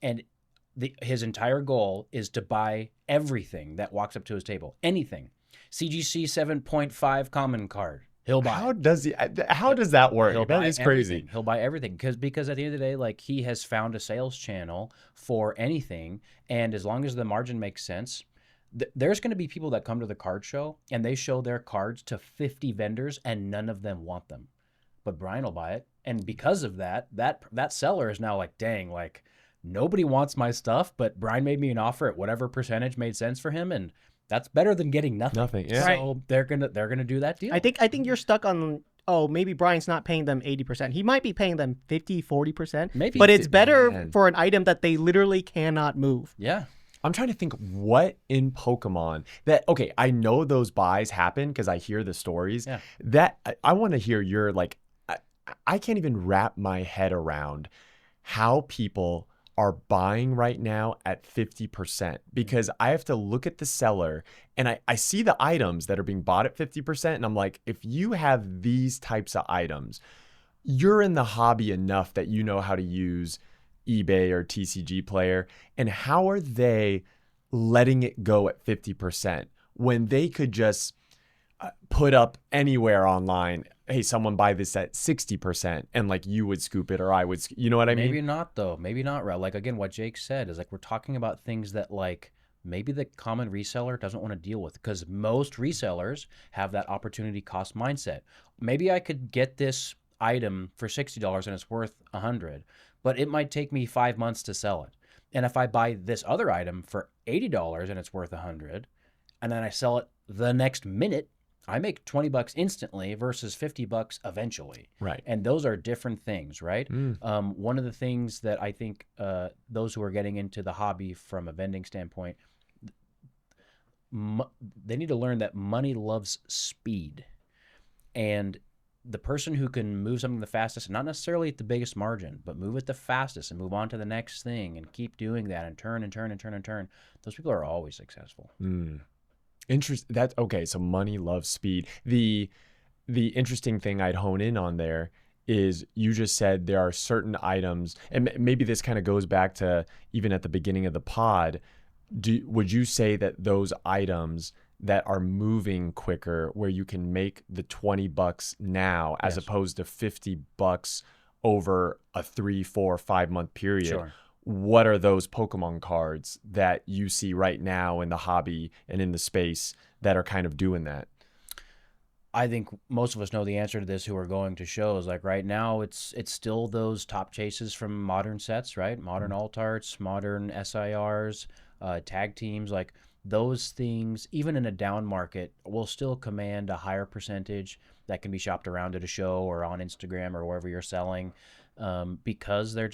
S3: And his entire goal is to buy everything that walks up to his table. Anything. CGC 7.5 common card. He'll buy.
S1: How does that work? That is crazy.
S3: Everything. He'll buy everything because at the end of the day, like, he has found a sales channel for anything, and as long as the margin makes sense, there's going to be people that come to the card show and they show their cards to 50 vendors and none of them want them, but Brian will buy it, and because of that seller is now like, dang, like, nobody wants my stuff, but Brian made me an offer at whatever percentage made sense for him, and that's better than getting nothing.
S1: Yeah.
S3: So they're gonna do that deal.
S2: I think you're stuck on oh, maybe Brian's not paying them 80%. He might be paying them 50, 40%.
S3: Maybe.
S2: But it's better
S1: Man.
S2: for an item that they literally cannot move.
S3: Yeah.
S1: I'm trying to think what in Pokemon that, okay, I know those buys happen because I hear the stories.
S3: Yeah.
S1: That I want to hear your, like, I can't even wrap my head around how people are buying right now at 50% because I have to look at the seller and I see the items that are being bought at 50%. And I'm like, if you have these types of items, you're in the hobby enough that you know how to use eBay or TCG Player. And how are they letting it go at 50% when they could just put up anywhere online, hey, someone buy this at 60%, and like you would scoop it or I would, you know what I mean?
S3: Maybe not though. Maybe not. Right. Like again, what Jake said is like we're talking about things that like maybe the common reseller doesn't want to deal with because most resellers have that opportunity cost mindset. Maybe I could get this item for $60 and it's worth $100, but it might take me 5 months to sell it. And if I buy this other item for $80 and it's worth $100, and then I sell it the next minute, I make $20 instantly versus $50 eventually.
S1: Right.
S3: And those are different things, right? One of the things that I think those who are getting into the hobby from a vending standpoint, they need to learn that money loves speed. And the person who can move something the fastest, not necessarily at the biggest margin, but move it the fastest and move on to the next thing and keep doing that and turn and turn and turn and turn, those people are always successful.
S1: Interesting. That's okay. So money loves speed. The interesting thing I'd hone in on there is you just said there are certain items, and maybe this kind of goes back to even at the beginning of the pod. Would you say that those items that are moving quicker, where you can make the $20 now as opposed to $50 over a 3, 4, 5 month period?
S3: Sure.
S1: What are those Pokemon cards that you see right now in the hobby and in the space that are kind of doing that?
S3: I think most of us know the answer to this who are going to shows. Like right now, it's still those top chases from modern sets, right? Modern alt arts, modern SIRs, tag teams, like those things, even in a down market, will still command a higher percentage that can be shopped around at a show or on Instagram or wherever you're selling. Because they're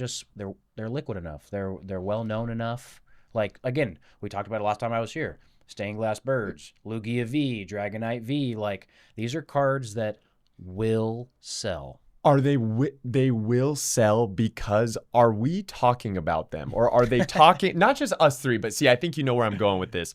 S3: liquid enough. They're well known enough. Like again, we talked about it last time I was here. Stained Glass Birds, Lugia V, Dragonite V. Like these are cards that will sell.
S1: Are they will sell because are we talking about them or are they talking not just us three, but see, I think you know where I'm going with this.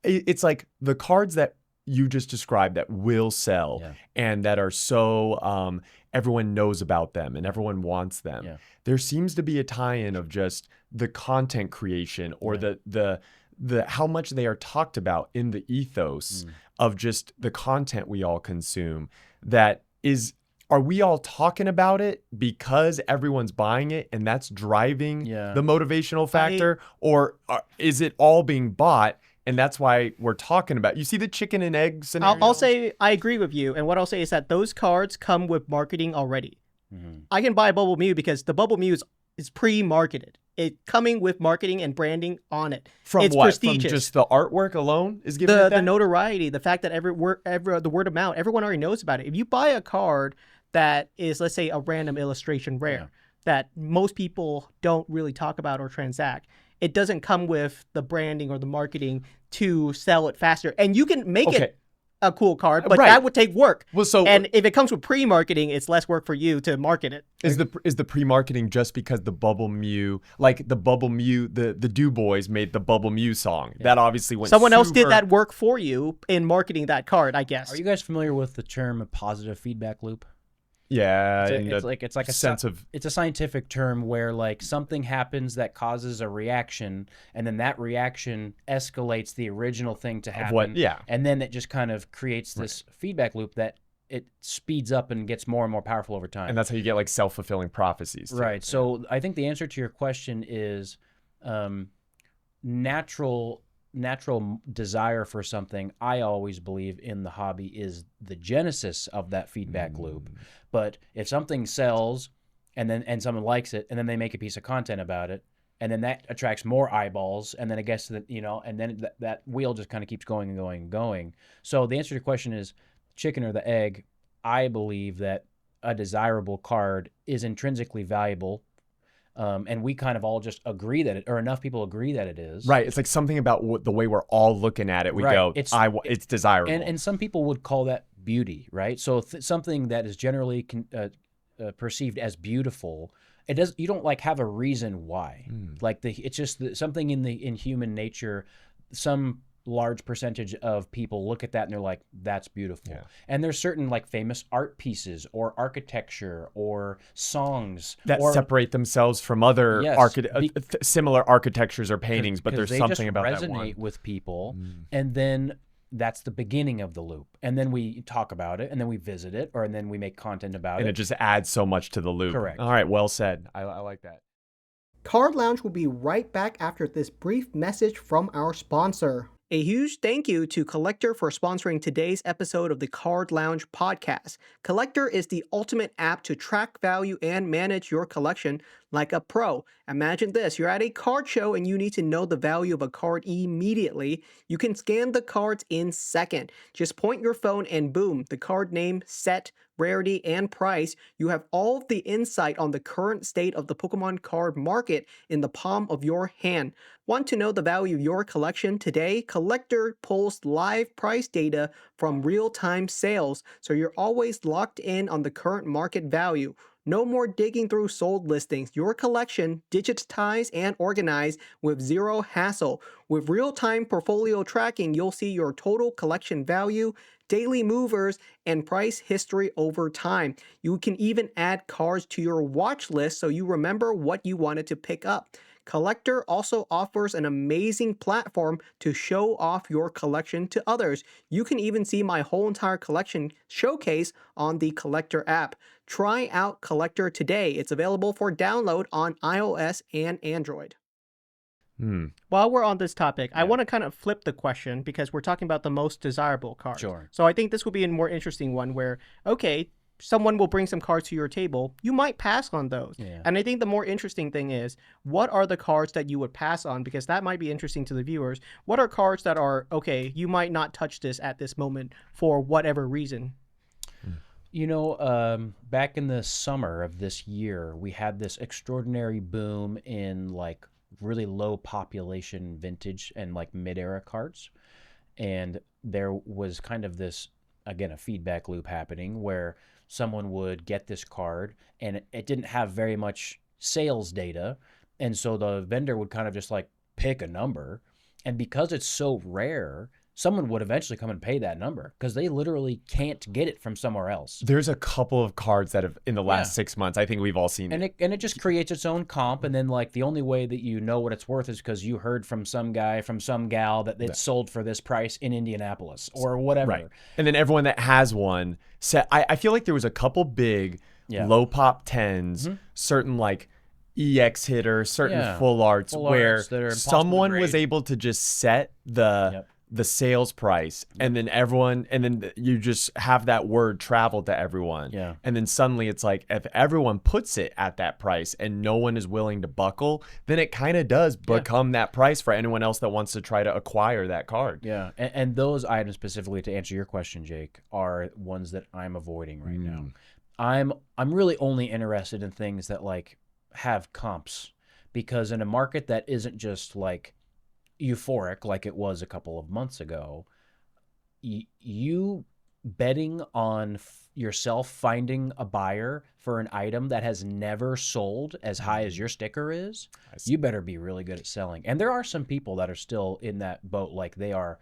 S1: It's like the cards that you just described that will sell and that are so everyone knows about them and everyone wants them. Yeah. There seems to be a tie-in of just the content creation or the how much they are talked about in the ethos of just the content we all consume. That is, are we all talking about it because everyone's buying it and that's driving the motivational factor, or is it all being bought? And that's why we're talking about. You see the chicken and egg scenario?
S2: I'll say I agree with you. And what I'll say is that those cards come with marketing already. I can buy a Bubble Mew because the Bubble Mew is pre-marketed. It's coming with marketing and branding on it. It's
S1: what?
S2: prestigious.
S1: From just the artwork alone is giving it that?
S2: The notoriety, the fact that the word of mouth, everyone already knows about it. If you buy a card that is, let's say, a random illustration rare that most people don't really talk about or transact, it doesn't come with the branding or the marketing to sell it faster. And you can make it a cool card, but that would take work. Well, and if it comes with pre-marketing, it's less work for you to market it.
S1: Is the pre-marketing just because the Bubble Mew, like the Bubble Mew, the Do Boys made the Bubble Mew song. That obviously went
S2: Someone else did that work for you in marketing that card, I guess.
S3: Are you guys familiar with the term positive feedback loop?
S1: Yeah,
S3: it's like a
S1: sense of,
S3: it's a scientific term where like something happens that causes a reaction, and then that reaction escalates the original thing to happen. And then it just kind of creates this feedback loop that it speeds up and gets more and more powerful over time.
S1: And that's how you get like self-fulfilling prophecies.
S3: Right. So I think the answer to your question is natural desire for something. I always believe in the hobby is the genesis of that feedback loop. But if something sells and someone likes it and then they make a piece of content about it and then that attracts more eyeballs and then it gets to the, and then that wheel just kind of keeps going and going and going. So the answer to your question is chicken or the egg. I believe that a desirable card is intrinsically valuable. And we kind of all just agree that or enough people agree that it is.
S1: Right. It's like something about the way we're all looking at it. We
S3: Right.
S1: go, it's desirable.
S3: And some people would call that beauty, right? So something that is generally perceived as beautiful, you don't like have a reason why. Like it's just something in human nature. Some large percentage of people look at that and they're like, that's beautiful.
S1: Yeah.
S3: And there's certain like famous art pieces or architecture or songs
S1: that separate themselves from other similar architectures or paintings, but there's something about that one.
S3: They resonate with people, and then that's the beginning of the loop. And then we talk about it, and then we visit it, and then we make content about it.
S1: And it just adds so much to the loop.
S3: Correct.
S1: All right, well said. I like that.
S2: Card Lounge will be right back after this brief message from our sponsor. A huge thank you to Collectr for sponsoring today's episode of the Card Lounge podcast. Collectr is the ultimate app to track value and manage your collection like a pro. Imagine this, you're at a card show and you need to know the value of a card immediately. You can scan the cards in seconds. Just point your phone and boom, the card name, set, rarity, and price. You have all of the insight on the current state of the Pokemon card market in the palm of your hand. Want to know the value of your collection today? Collectr pulls live price data from real-time sales, so you're always locked in on the current market value. No more digging through sold listings. Your collection digitized and organized with zero hassle. With real-time portfolio tracking, you'll see your total collection value, daily movers, and price history over time. You can even add cards to your watch list so you remember what you wanted to pick up. Collectr also offers an amazing platform to show off your collection to others. You can even see my whole entire collection showcase on the Collectr app. Try out Collectr today. It's available for download on iOS and Android. While we're on this topic, I want to kind of flip the question because we're talking about the most desirable card.
S3: Sure.
S2: So I think this will be a more interesting one where, okay, someone will bring some cards to your table. You might pass on those.
S3: Yeah.
S2: And I think the more interesting thing is, what are the cards that you would pass on? Because that might be interesting to the viewers. What are cards that are, okay, you might not touch this at this moment for whatever reason?
S3: You know, back in the summer of this year, we had this extraordinary boom in like really low population vintage and like mid-era cards. And there was kind of this, again, a feedback loop happening where someone would get this card and it didn't have very much sales data. And so the vendor would kind of just like pick a number. And because it's so rare, someone would eventually come and pay that number because they literally can't get it from somewhere else.
S1: There's a couple of cards that have, in the last 6 months, I think we've all seen
S3: and it just creates its own comp. And then like the only way that you know what it's worth is because you heard from some guy, from some gal that it's sold for this price in Indianapolis or whatever.
S1: Right. And then everyone that has one said, I feel like there was a couple big low pop 10s, certain like EX hitters, certain full arts where someone was able to just set the sales price and then you just have that word travel to everyone.
S3: Yeah.
S1: And then suddenly it's like, if everyone puts it at that price and no one is willing to buckle, then it kind of does become that price for anyone else that wants to try to acquire that card.
S3: Yeah. And those items specifically, to answer your question, Jake, are ones that I'm avoiding right now. I'm really only interested in things that like have comps, because in a market that isn't just like euphoric like it was a couple of months ago, you betting on yourself finding a buyer for an item that has never sold as high as your sticker is, you better be really good at selling. And there are some people that are still in that boat, like they are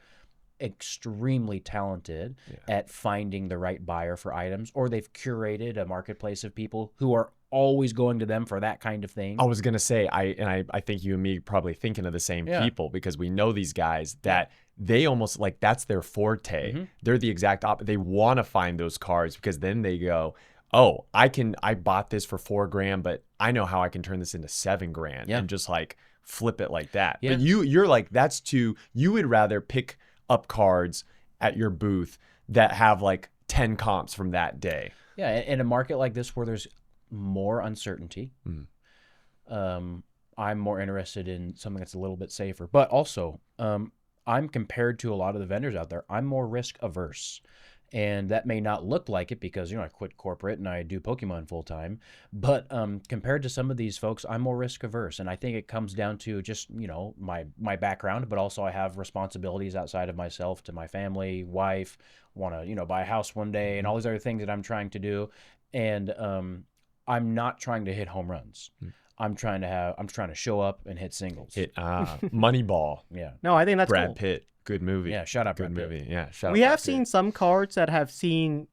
S3: extremely talented at finding the right buyer for items, or they've curated a marketplace of people who are always going to them for that kind of thing.
S1: I was gonna say, I think you and me probably thinking of the same people, because we know these guys that they almost like that's their forte. They're the exact opposite. They want to find those cards because then they go, oh, I bought this for $4,000, but I know how I can turn this into $7,000 and just like flip it like that. But you're like, you would rather pick up cards at your booth that have like 10 comps from that day.
S3: Yeah, in a market like this where there's more uncertainty, I'm more interested in something that's a little bit safer. But also, I'm compared to a lot of the vendors out there, I'm more risk averse. And that may not look like it because, I quit corporate and I do Pokemon full time. But compared to some of these folks, I'm more risk averse. And I think it comes down to just, my background, but also I have responsibilities outside of myself to my family, wife, want to, buy a house one day and all these other things that I'm trying to do. And I'm not trying to hit home runs. I'm trying to show up and hit singles.
S1: Hit Moneyball.
S3: Yeah.
S2: No, I think that's
S1: Brad
S2: cool.
S1: Pitt. Good movie.
S3: Yeah, shout out
S1: Good
S3: Brad Pitt.
S1: movie. Yeah, shout out
S2: We
S1: Brad
S2: have
S1: Pitt.
S2: seen some cards that have seen,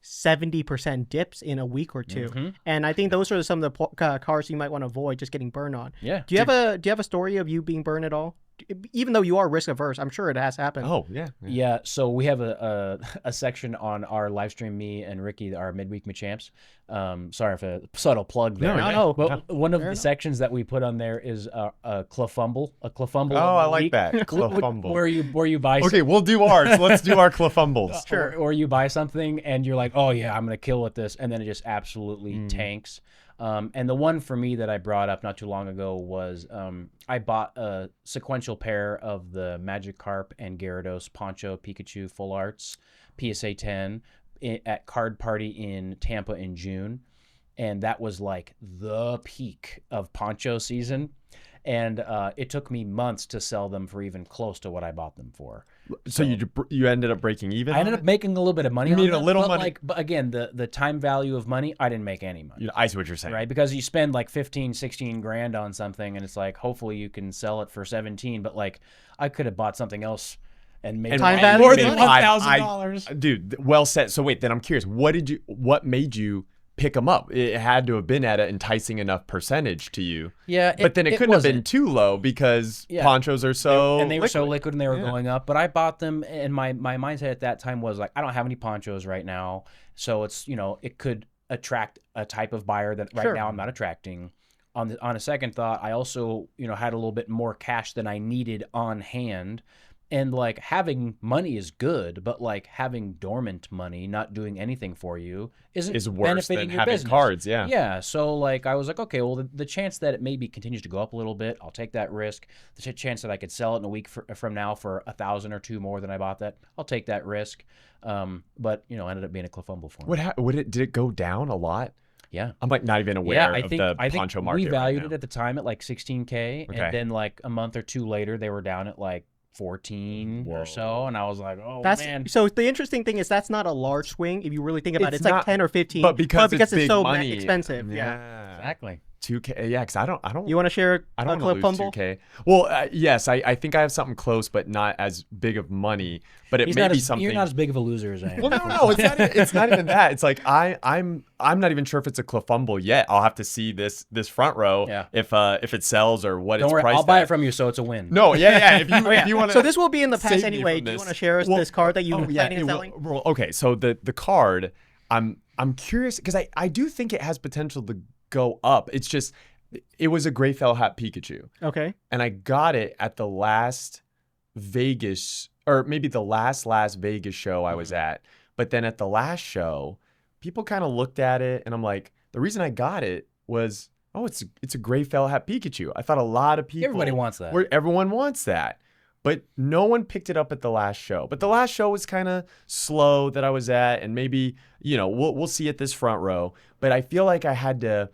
S2: 70% dips in a week or two. And I think those are some of the cards you might want to avoid just getting burned on.
S3: Yeah.
S2: Do you have a story of you being burned at all? Even though you are risk averse, I'm sure it has happened.
S1: Oh, yeah.
S3: Yeah, so we have a section on our live stream, me and Ricky, our midweek Machamps. Sorry for a subtle plug there.
S2: No.
S3: But one of
S2: Fair
S3: the
S2: enough.
S3: sections that we put on there is a Clefumble. A Clefumble.
S1: Oh,
S3: of
S1: I
S3: the
S1: like
S3: week.
S1: that. Clefumble.
S3: Where you buy
S1: Okay, we'll do ours. Let's do our Clefumbles.
S2: Sure.
S3: or you buy something and you're like, oh yeah, I'm gonna kill with this, and then it just absolutely tanks. And the one for me that I brought up not too long ago was I bought a sequential pair of the Magikarp and Gyarados Poncho Pikachu Full Arts PSA 10 at Card Party in Tampa in June. And that was like the peak of Poncho season. And it took me months to sell them for even close to what I bought them for.
S1: So you ended up breaking even?
S3: I ended up making a little bit of money.
S1: You made
S3: on
S1: a
S3: them,
S1: little
S3: but
S1: money.
S3: but again, the time value of money, I didn't make any money.
S1: I see what you're saying.
S3: Right, because you spend like 15, 16 grand on something, and it's like hopefully you can sell it for 17. But like I could have bought something else and made
S2: Time value
S3: more
S2: of
S3: than
S2: money.
S3: $1,000.
S1: Dude, well said. So wait, then I'm curious. What made you pick them up? It had to have been at an enticing enough percentage to you.
S3: Yeah,
S1: But then it couldn't have been
S3: wasn't.
S1: too low because
S3: Yeah.
S1: ponchos are so
S3: And they were so
S1: liquid.
S3: liquid and they were going up. But I bought them, and my mindset at that time was like, I don't have any ponchos right now, so it's it could attract a type of buyer that right
S2: Sure.
S3: now I'm not attracting. On a second thought, I also had a little bit more cash than I needed on hand. And like having money is good, but like having dormant money not doing anything for you is
S1: worse
S3: benefiting
S1: than
S3: your
S1: having
S3: business.
S1: cards. Yeah.
S3: Yeah. So like I was like, okay, well the chance that it maybe continues to go up a little bit, I'll take that risk. The chance that I could sell it in a week from now for $1,000 or $2,000 more than I bought that, I'll take that risk. But ended up being a Clefumble for me.
S1: Did it go down a lot?
S3: Yeah.
S1: I'm like not even aware of the
S3: I think
S1: poncho market.
S3: we valued
S1: right
S3: it at the time at like $16K,
S1: Okay.
S3: and then like a month or two later they were down at like 14
S1: Whoa.
S3: or so, and I was like, oh
S2: That's
S3: man.
S2: so. The interesting thing is that's not a large swing if you really think about it.
S1: It's
S2: It's like
S1: not-
S2: 10 or 15,
S1: but because it's big
S2: so
S1: money,
S2: expensive. Yeah.
S3: Exactly.
S1: 2K. Yeah, because I don't.
S2: You want to share
S1: I
S2: a
S1: don't
S2: clip
S1: want to
S2: fumble?
S1: lose 2K. Well, yes, I think I have something close, but not as big of money. But it may be something.
S3: You're not as big of a loser as I am.
S1: Well, no, it's not even that. It's like I'm not even sure if it's a Clefumble yet. I'll have to see this front row
S3: Yeah.
S1: if it sells or what
S3: Don't
S1: it's
S3: worry,
S1: priced
S3: I'll buy
S1: at.
S3: it from you, so it's a win.
S1: No, yeah. If you want to,
S2: So this will be in the past
S1: save me
S2: anyway.
S1: from
S2: Do you
S1: this.
S2: want to share us
S1: Well,
S2: this card that you've been planning on
S1: it
S2: selling?
S1: will- okay, so the card, I'm curious because I do think it has potential to go up. It's just it was a gray felt hat Pikachu.
S2: Okay.
S1: And I got it at the last Vegas, or maybe the last Vegas show I was at. But then at the last show, people kind of looked at it, and I'm like, the reason I got it was, it's a gray felt hat Pikachu. I thought a lot of people,
S3: Everybody wants that.
S1: Everyone wants that. But no one picked it up at the last show. But the last show was kind of slow that I was at, and maybe we'll see at this front row. But I feel like I had to.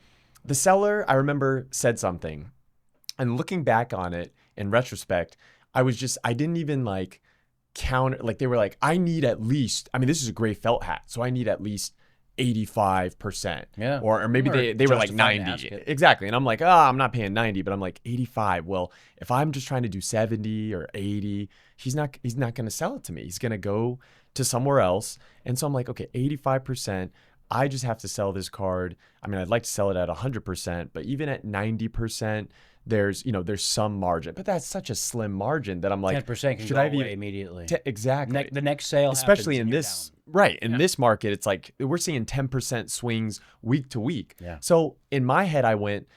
S1: The seller, I remember, said something, and looking back on it in retrospect, I didn't even like counter. Like they were like, I need at least. I mean, this is a gray felt hat, so I need at least 85%.
S3: Yeah.
S1: Or maybe
S3: Or
S1: they were like
S3: justified to
S1: 90.
S3: ask it.
S1: Exactly. And I'm like, I'm not paying 90, but I'm like 85. Well, if I'm just trying to do 70 or 80, he's not going to sell it to me. He's going to go to somewhere else. And so I'm like, okay, 85%. I just have to sell this card. I mean, I'd like to sell it at 100%, but even at 90%, there's some margin. But that's such a slim margin that I'm like,
S3: 10% can
S1: should
S3: go
S1: I be
S3: away immediately.
S1: exactly.
S3: The next sale,
S1: Especially
S3: happens
S1: in
S3: and
S1: this
S3: you're
S1: right in this market, it's like we're seeing 10% swings week to week.
S3: Yeah.
S1: So in my head, I went,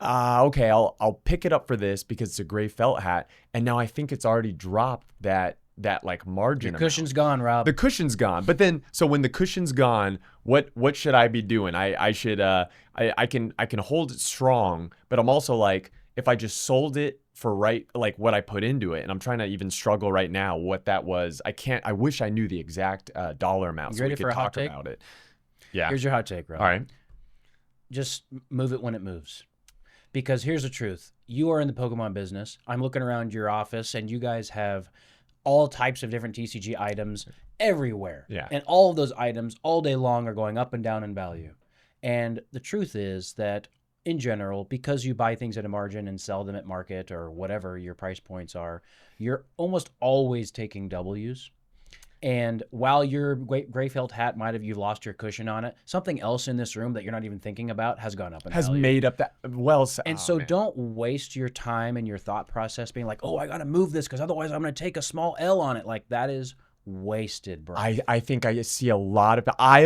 S1: okay, I'll pick it up for this because it's a gray felt hat, and now I think it's already dropped that like margin.
S3: down. The cushion's gone, Rob.
S1: The cushion's gone. But then, so when the cushion's gone, what should I be doing? I should I can hold it strong, but I'm also like, if I just sold it for like what I put into it, and I'm trying to even struggle right now what that was. I wish I knew the exact dollar amount
S3: You
S1: so we
S3: ready
S1: could
S3: for a hot
S1: talk
S3: take?
S1: about it. Yeah.
S3: Here's your hot take, bro.
S1: All right.
S3: Just move it when it moves. Because here's the truth. You are in the Pokemon business. I'm looking around your office, and you guys have all types of different TCG items everywhere.
S1: Yeah.
S3: And all of those items all day long are going up and down in value. And the truth is that in general, because you buy things at a margin and sell them at market or whatever your price points are, you're almost always taking W's. And while your gray felt hat you've lost your cushion on it, something else in this room that you're not even thinking about has gone up in
S1: Has
S3: value.
S1: made up that
S3: And so don't waste your time and your thought process being like, oh, I got to move this because otherwise I'm going to take a small L on it. Like, that is wasted, bro.
S1: I think I see a lot of I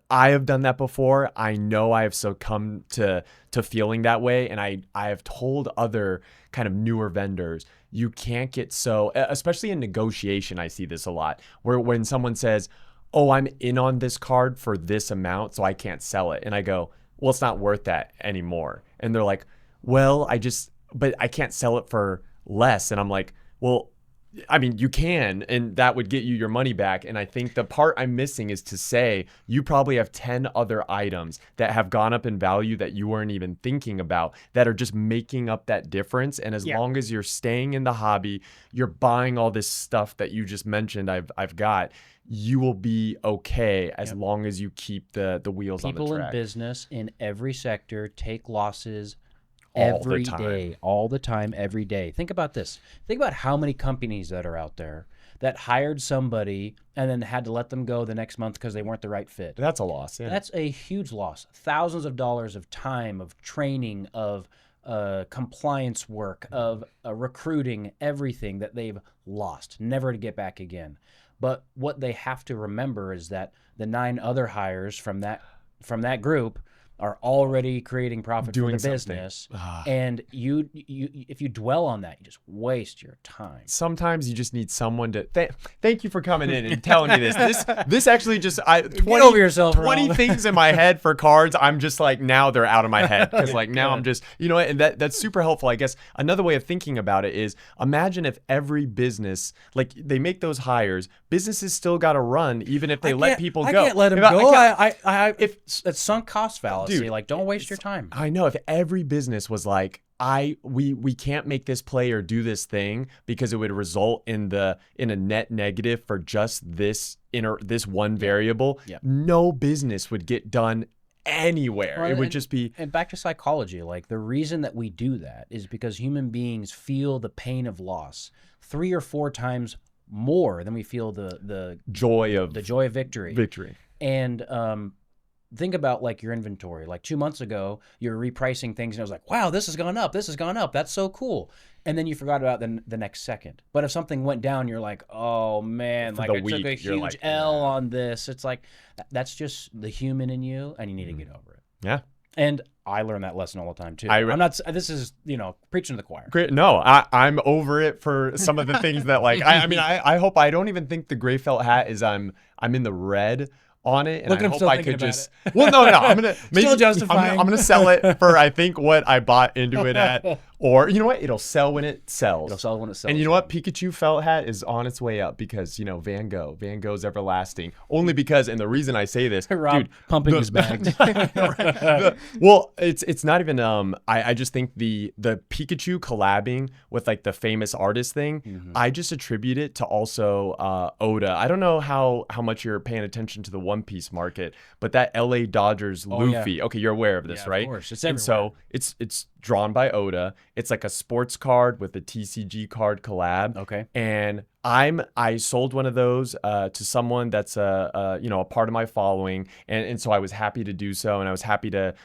S1: have done that before. I know I have succumbed to feeling that way, and I have told other kind of newer vendors, you can't get so, especially in negotiation, I see this a lot, where when someone says, oh, I'm in on this card for this amount, so I can't sell it. And I go, well, it's not worth that anymore. And they're like, well, but I can't sell it for less. And I'm like, well, I mean, you can, and that would get you your money back. And I think the part I'm missing is to say you probably have 10 other items that have gone up in value that you weren't even thinking about that are just making up that difference. And as long as you're staying in the hobby, you're buying all this stuff that you just mentioned I've got, you will be okay as long as you keep the wheels on the track.
S3: People in business in every sector take losses
S1: all
S3: the time, every day. Think about this. Think about how many companies that are out there that hired somebody and then had to let them go the next month because they weren't the right fit.
S1: That's a loss. Yeah.
S3: That's a huge loss. Thousands of dollars of time, of training, of compliance work, of recruiting, everything that they've lost, never to get back again. But what they have to remember is that the 9 other hires from that group are already creating profit for the business. And you if you dwell on that, you just waste your time.
S1: Sometimes you just need someone to thank you for coming in and telling me this actually just 20
S3: Get over yourself,
S1: 20
S3: Ron.
S1: things in my head for cards. I'm just like, now they're out of my head because like now I'm just, you know, and that's super helpful. I guess another way of thinking about it is, imagine if every business, like, they make those hires, businesses still got to run even if they let people go.
S3: I can't let them go. If it's sunk cost fallacy,
S1: dude,
S3: like, don't waste your time.
S1: I know, if every business was like, we can't make this play or do this thing because it would result in a net negative for just this one variable, no business would get done anywhere.
S3: Well,
S1: it would just be.
S3: And back to psychology, like, the reason that we do that is because human beings feel the pain of loss 3 or 4 times more than we feel the
S1: joy of
S3: victory. And think about, like, your inventory. Like, 2 months ago, you're repricing things, and it was like, wow, this has gone up. That's so cool. And then you forgot about the next second. But if something went down, you're like, oh, man, like, I took a huge L on this. It's like, that's just the human in you, and you need to get over it.
S1: Yeah.
S3: And I learn that lesson all the time, too. This is, preaching to the choir.
S1: Great. No, I'm over it for some of the things that, like, I hope, I don't even think the gray felt hat is I'm in the red on it, and
S2: Look at
S1: I
S2: him
S1: hope
S2: still
S1: I
S2: thinking
S1: could
S2: about
S1: just
S2: it.
S1: well no I'm gonna
S2: Still justifying.
S1: I'm gonna sell it for I think what I bought into it at, or you know what, it'll sell when it sells. And you know what, Pikachu felt hat is on its way up because Van Gogh's everlasting, only because, and the reason I say this,
S3: Rob,
S1: dude,
S3: pumping his bags.
S1: well, it's not even I just think the Pikachu collabing with, like, the famous artist thing, I just attribute it to also Oda. I don't know how much you're paying attention to the One Piece market, but that LA Dodgers Luffy, okay, you're aware of this, right?
S3: Of course, it's
S1: and
S3: everywhere.
S1: so it's drawn by Oda. It's like a sports card with a TCG card collab.
S3: Okay.
S1: And I sold one of those to someone that's a part of my following, and so I was happy to do so, and I was happy to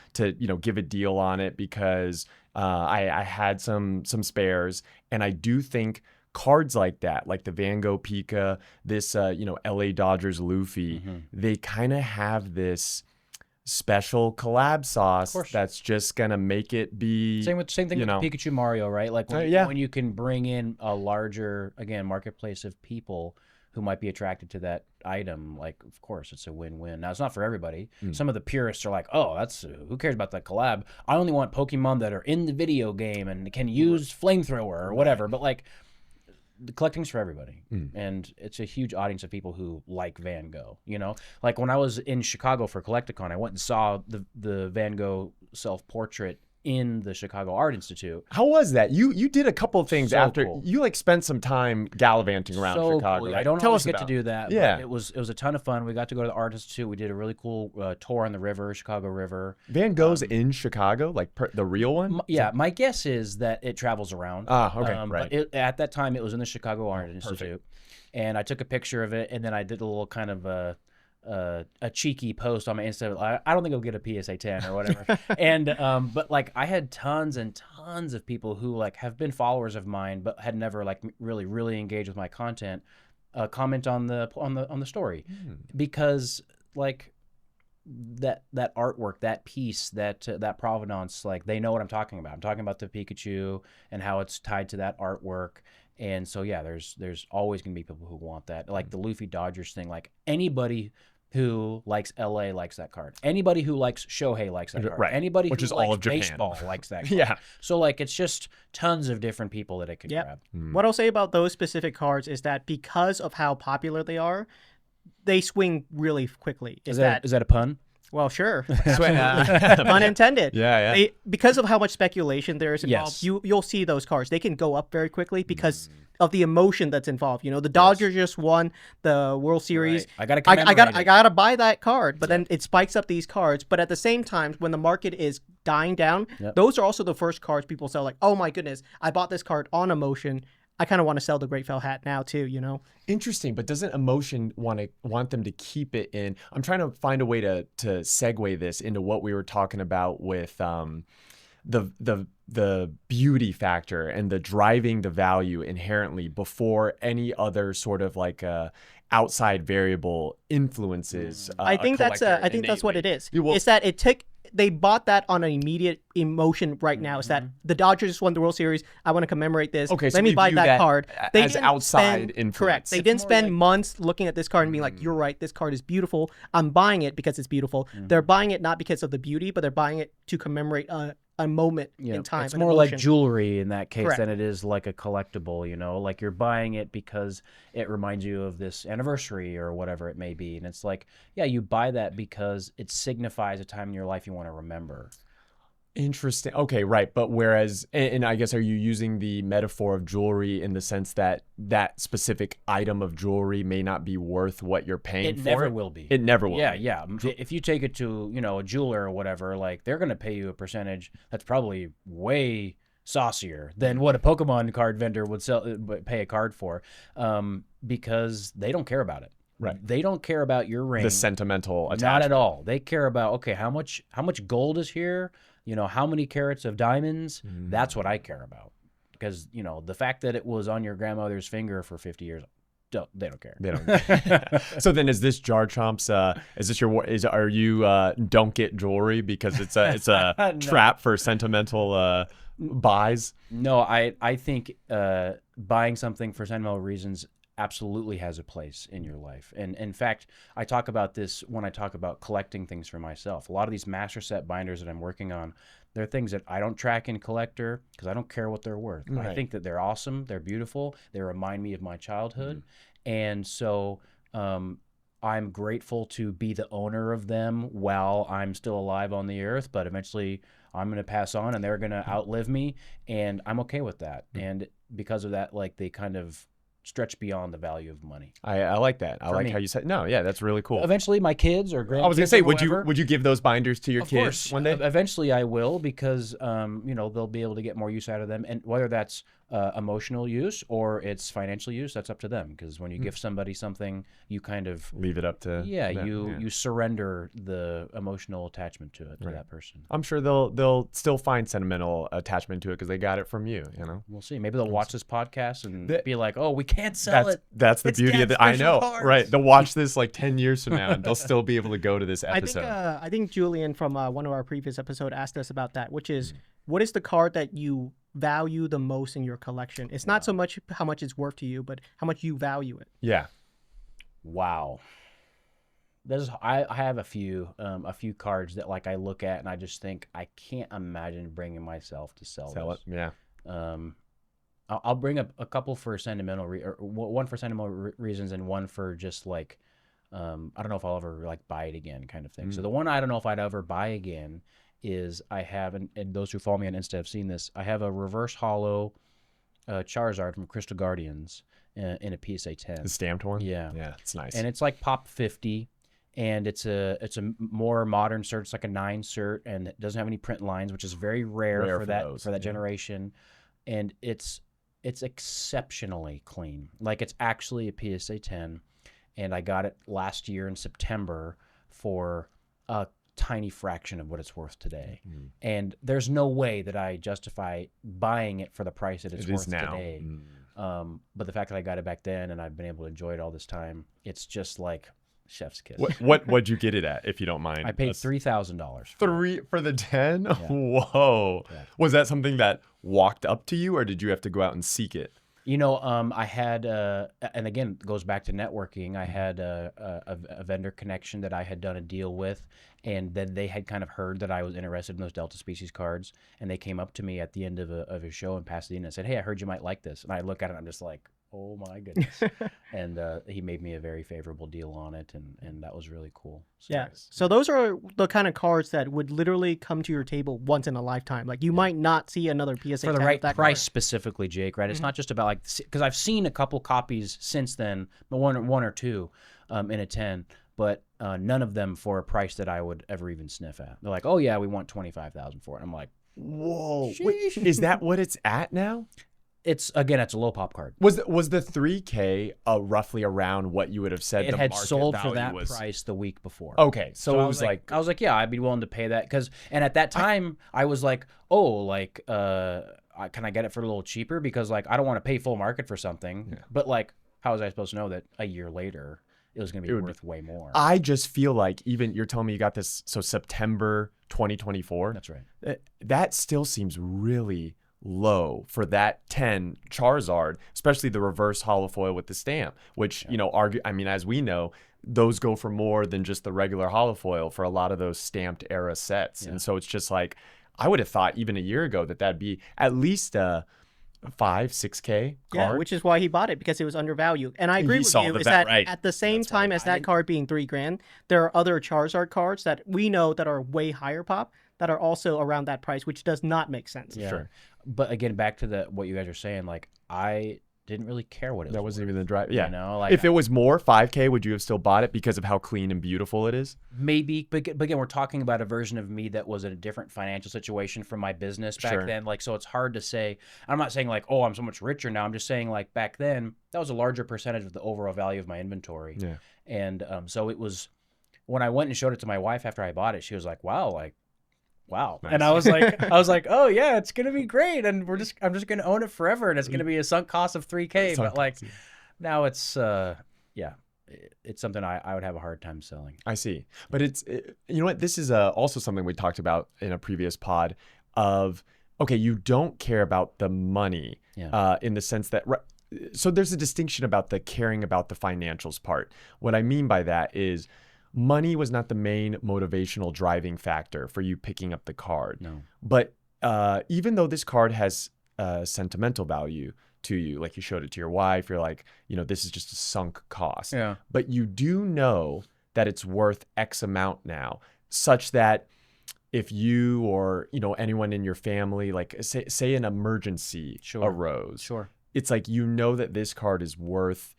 S1: give a deal on it because I had some spares, and I do think cards like that, like the Van Gogh Pika, this LA Dodgers Luffy, they kind of have this special collab sauce that's just gonna make it be
S3: same thing with Pikachu Mario, right? Like when you can bring in a larger, again, marketplace of people who might be attracted to that item, like, of course, it's a win-win. Now, it's not for everybody. Some of the purists are like, oh, that's who cares about that collab? I only want Pokemon that are in the video game and can use flamethrower or whatever. But like, the collecting's for everybody, and it's a huge audience of people who like Van Gogh. You know, like when I was in Chicago for Collecticon, I went and saw the Van Gogh self-portrait in the Chicago Art Institute.
S1: How was that? You did a couple of things
S3: So
S1: after
S3: cool.
S1: you like spent some time gallivanting around
S3: So
S1: Chicago.
S3: cool.
S1: Right?
S3: I don't
S1: Tell
S3: always
S1: us
S3: get
S1: about
S3: to do that.
S1: Yeah.
S3: But it was a ton of fun. We got to go to the Art Institute. We did a really cool tour on the river, Chicago River.
S1: Van Gogh's in Chicago, like the real one.
S3: Yeah, my guess is that it travels around.
S1: Ah, okay, right.
S3: But at that time, it was in the Chicago Art Institute, and I took a picture of it, and then I did a little kind of a cheeky post on my Insta. I don't think it'll get a PSA 10 or whatever. And but like I had tons and tons of people who like have been followers of mine, but had never like really engaged with my content. Comment on the story, because like that artwork, that piece, that provenance, like they know what I'm talking about. I'm talking about the Pikachu and how it's tied to that artwork. And so yeah, there's always gonna be people who want that. Like the Luffy Dodgers thing, like anybody who likes LA likes that card. Anybody who likes Shohei likes that card.
S1: Right.
S3: Anybody
S1: Which
S3: who
S1: is all
S3: likes
S1: of Japan.
S3: baseball likes that card.
S1: Yeah.
S3: So like it's just tons of different people that it could grab.
S2: What I'll say about those specific cards is that because of how popular they are, they swing really quickly.
S3: Is that a pun?
S2: Well, sure.
S1: Pun
S2: Unintended.
S1: Yeah.
S2: Because of how much speculation there is involved,
S3: Yes.
S2: you'll see those cards. They can go up very quickly because of the emotion that's involved. You know, the Dodgers just won the World Series.
S3: Right.
S2: I gotta buy that card, but then it spikes up these cards. But at the same time, when the market is dying down, those are also the first cards people sell. Like, oh my goodness, I bought this card on emotion. I kind of want to sell the Great Fell Hat now too, you know?
S1: Interesting, but doesn't emotion want them to keep it in? I'm trying to find a way to segue this into what we were talking about with the beauty factor and the driving the value inherently before any other sort of like outside variable influences.
S2: I think that's what it is. It's that they bought that on an immediate emotion right now. It's that the Dodgers just won the World Series. I want to commemorate this.
S1: Okay, so
S2: let me
S1: we
S2: buy
S1: view
S2: that card. They
S1: as
S2: didn't
S1: outside influence.
S2: Correct. They didn't spend months looking at this card and being like, "You're right. This card is beautiful. I'm buying it because it's beautiful." They're buying it not because of the beauty, but they're buying it to commemorate a moment in time.
S3: It's
S2: an
S3: more like
S2: emotion.
S3: jewelry in that case
S2: Correct.
S3: than it is like a collectible, you know, like you're buying it because it reminds you of this anniversary or whatever it may be. And it's like, yeah, you buy that because it signifies a time in your life you want to remember.
S1: Interesting. Okay, right. But whereas, and I guess, are you using the metaphor of jewelry in the sense that that specific item of jewelry may not be worth what you're paying for?
S3: It never will be.
S1: It never will.
S3: Yeah. If you take it to, you know, a jeweler or whatever, like they're going to pay you a percentage that's probably way saucier than what a Pokemon card vendor would pay a card for, because they don't care about it.
S1: Right.
S3: They don't care about your ring.
S1: The sentimental attachment.
S3: Not at all. They care about, okay, how much gold is here? You know, how many carats of diamonds? That's what I care about. Because, you know, the fact that it was on your grandmother's finger for 50 years, they don't care.
S1: They don't. So then, is this Jarchomp's? Is this are you don't get jewelry because it's a
S3: No.
S1: trap for sentimental buys?
S3: No, I think buying something for sentimental reasons absolutely has a place in your life. And in fact, I talk about this when I talk about collecting things for myself. A lot of these master set binders that I'm working on, they're things that I don't track in Collectr because I don't care what they're worth.
S1: Right.
S3: I think that they're awesome. They're beautiful. They remind me of my childhood. And so I'm grateful to be the owner of them while I'm still alive on the earth, but eventually I'm going to pass on and they're going to outlive me. And I'm okay with that. And because of that, like they kind of stretch beyond the value of money.
S1: I like that. I like how you said. No, yeah, that's really cool.
S3: Eventually, my kids or grandkids.
S1: I was gonna say,
S3: or whoever,
S1: would you give those binders to your
S3: of
S1: kids
S3: course,
S1: one day?
S3: Eventually, I will because you know they'll be able to get more use out of them, and whether that's emotional use or it's financial use, that's up to them. Because when you give somebody something, you kind of
S1: leave it up to
S3: you surrender the emotional attachment to it to that person.
S1: I'm sure they'll still find sentimental attachment to it because they got it from you. You know,
S3: we'll see. Maybe they'll watch this podcast and be like, "Oh, we can't sell it."
S1: That's the
S3: It's
S1: beauty of
S3: Dad's
S1: it. I
S3: special
S1: know,
S3: cards.
S1: right? They'll watch this like 10 years from now, and they'll still be able to go to this episode.
S2: I think Julian from one of our previous episodes asked us about that, which is what is the card that you value the most in your collection? It's not so much how much it's worth to you, but how much you value it.
S1: Yeah.
S3: Wow. I have a few cards that like I look at and I just think I can't imagine bringing myself to sell
S1: Sell
S3: this.
S1: it. Yeah.
S3: Um, I'll bring up a couple for sentimental or one for sentimental reasons and one for just like I don't know if I'll ever like buy it again kind of thing. So the one I don't know if I'd ever buy again is I have, and those who follow me on Insta have seen this, I have a reverse hollow Charizard from Crystal Guardians in a PSA 10.
S1: The stamped one?
S3: Yeah.
S1: Yeah, it's nice.
S3: And it's like pop 50. And it's a more modern cert. It's like a 9 cert, and it doesn't have any print lines, which is very rare for that generation. And it's exceptionally clean. Like it's actually a PSA 10, and I got it last year in September for a tiny fraction of what it's worth today. And there's no way that I justify buying it for the price that it's worth today. But the fact that I got it back then and I've been able to enjoy it all this time, it's just like chef's kiss.
S1: What'd you get it at, if you don't mind?
S3: I paid $3,000.
S1: For the 10? Yeah. Whoa. Yeah. Was that something that walked up to you, or did you have to go out and seek it?
S3: You know, I had, and again, it goes back to networking. I had a vendor connection that I had done a deal with, and then they had kind of heard that I was interested in those Delta Species cards, and they came up to me at the end of a show in Pasadena and said, "Hey, I heard you might like this." And I look at it, and I'm just like, oh my goodness. And he made me a very favorable deal on it, and that was really cool. So
S2: yeah. So those are the kind of cards that would literally come to your table once in a lifetime. Like you might not see another PSA
S3: for the right price specifically, Jake, right? It's not just about like, because I've seen a couple copies since then, but one or two in a 10, but none of them for a price that I would ever even sniff at. They're like, oh yeah, we want $25,000 for it. I'm like,
S1: whoa. Wait, is that what it's at now?
S3: It's a low pop card.
S1: Was the 3K roughly around what you would have said?
S3: It
S1: the
S3: had
S1: market
S3: sold for
S1: value
S3: that
S1: was?
S3: price the week before.
S1: Okay, so
S3: I
S1: it
S3: was
S1: like
S3: I was like, yeah, I'd be willing to pay that and at that time I was like, oh, like can I get it for a little cheaper, because like I don't want to pay full market for something, but like how was I supposed to know that a year later it was going to be worth way more?
S1: I just feel like, even you're telling me you got this September 2024.
S3: That's right.
S1: That still seems really low for that 10 Charizard, especially the reverse hollow foil with the stamp, which as we know, those go for more than just the regular hollow foil for a lot of those stamped era sets. And so it's just like, I would have thought even a year ago that'd be at least a 5-6K card.
S2: Yeah, which is why he bought it, because it was undervalued. And I agree with you, is that at the same time as that card being $3,000, there are other Charizard cards that we know that are way higher pop that are also around that price, which does not make sense.
S3: Yeah. Sure. But again, back to what you guys are saying, like I didn't really care what it was.
S1: That wasn't even the drive. Yeah.
S3: You know, like
S1: if it was more 5K, would you have still bought it because of how clean and beautiful it is?
S3: Maybe, but again, we're talking about a version of me that was in a different financial situation from my business back then. Like, so it's hard to say. I'm not saying like, oh, I'm so much richer now. I'm just saying like back then that was a larger percentage of the overall value of my inventory. Yeah. And so it was, when I went and showed it to my wife after I bought it, she was like, wow, like, wow. Nice. And I was like, oh yeah, it's gonna be great, and I'm just gonna own it forever, and it's gonna be a sunk cost of $3K. But like, now it's it's something I would have a hard time selling.
S1: I see, but you know what? This is also something we talked about in a previous pod of, okay, you don't care about the money in the sense that. So there's a distinction about the caring about the financials part. What I mean by that is, money was not the main motivational driving factor for you picking up the card.
S3: No.
S1: But even though this card has sentimental value to you, like you showed it to your wife, you're like, this is just a sunk cost.
S3: Yeah.
S1: But you do know that it's worth X amount now, such that if you or anyone in your family, like say an emergency arose, it's like that this card is worth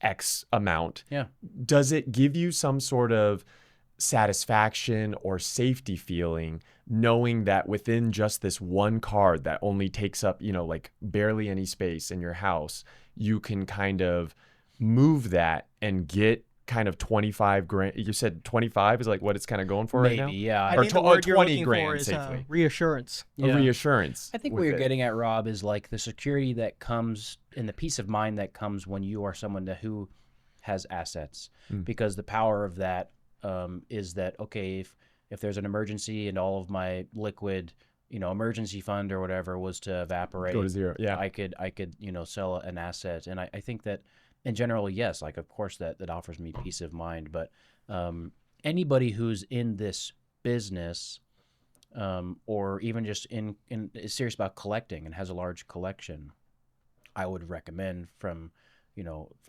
S1: X amount.
S3: Yeah.
S1: Does it give you some sort of satisfaction or safety feeling knowing that within just this one card that only takes up, like barely any space in your house, you can kind of move that and get kind of 25 grand? You said 25 is like what it's kind of going for right now?
S3: Yeah.
S2: I think the word you're looking for is reassurance.
S1: A reassurance.
S3: I think what you're getting at, Rob, is like the security that comes and the peace of mind that comes when you are someone who has assets, because the power of that is that, okay, if there's an emergency and all of my liquid, emergency fund or whatever was to evaporate,
S1: go to zero. Yeah.
S3: I could sell an asset. And I think that in general, yes, like of course that offers me peace of mind. But anybody who's in this business, or even just is serious about collecting and has a large collection, I would recommend from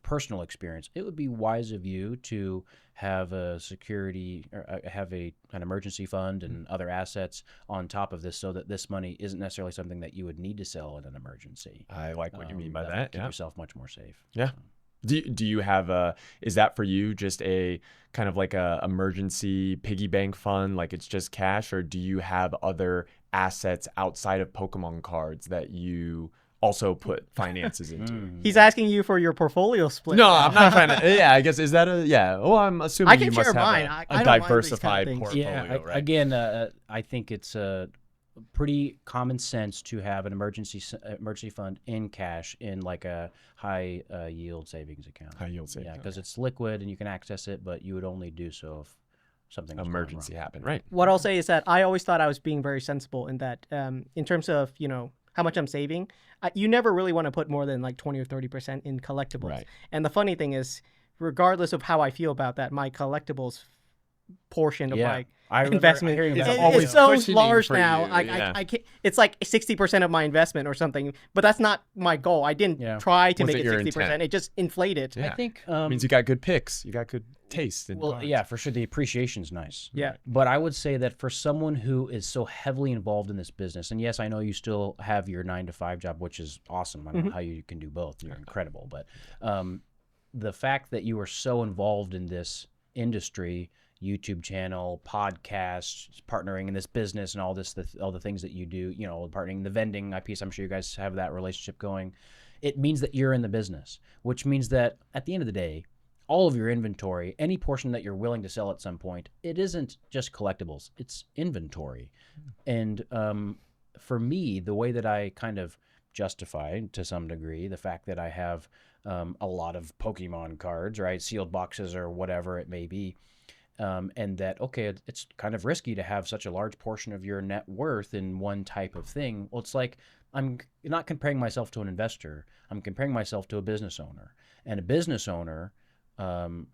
S3: personal experience, it would be wise of you to have a security or have an emergency fund and other assets on top of this, so that this money isn't necessarily something that you would need to sell in an emergency.
S1: I like what you mean by that.
S3: Keep
S1: Yeah.
S3: yourself much more safe.
S1: Yeah. Do you have is that for you just a kind of like a emergency piggy bank fund, like it's just cash, or do you have other assets outside of Pokemon cards that you also put finances into?
S2: He's asking you for your portfolio split.
S1: No, I'm not trying to. Yeah, I guess, is that well, I'm assuming
S2: I can
S1: you must
S2: share
S1: have
S2: mine.
S1: a
S2: I don't mind these kind of
S1: diversified
S2: things.
S1: portfolio,
S3: Yeah,
S1: right?
S3: again, I think it's pretty common sense to have an emergency fund in cash in like a high yield savings account.
S1: High yield savings.
S3: Yeah, because it's liquid and you can access it, but you would only do so if something was going
S1: Emergency
S3: wrong.
S1: happened, right?
S2: What I'll say is that I always thought I was being very sensible in that, in terms of how much I'm saving. You never really want to put more than like 20 or 30% in collectibles.
S1: Right.
S2: And the funny thing is, regardless of how I feel about that, my collectibles portion of my investment
S3: hearing
S2: is
S3: that
S1: always
S2: so
S1: cushioning
S2: large
S1: for
S2: now.
S1: you, yeah.
S2: I can't, it's like 60% of my investment or something, but that's not my goal. I didn't try to
S1: Wasn't
S2: make it
S1: your
S2: 60%.
S1: intent.
S2: It just inflated.
S1: Yeah.
S3: I think
S1: means you got good picks. You got good taste. In
S3: well,
S1: cards.
S3: yeah, for sure. The appreciation's nice.
S2: Yeah.
S3: But I would say that for someone who is so heavily involved in this business, and yes, I know you still have your 9-to-5 job, which is awesome. I don't know how you can do both. You're incredible. But the fact that you are so involved in this industry, YouTube channel, podcasts, partnering in this business, and all the things that you do, partnering in the vending piece, I'm sure you guys have that relationship going. It means that you're in the business, which means that at the end of the day, all of your inventory, any portion that you're willing to sell at some point, it isn't just collectibles, it's inventory. And for me, the way that I kind of justify to some degree the fact that I have a lot of Pokemon cards, right, sealed boxes or whatever it may be, and that, okay, it's kind of risky to have such a large portion of your net worth in one type of thing. Well, it's like I'm not comparing myself to an investor. I'm comparing myself to a business owner. And a business owner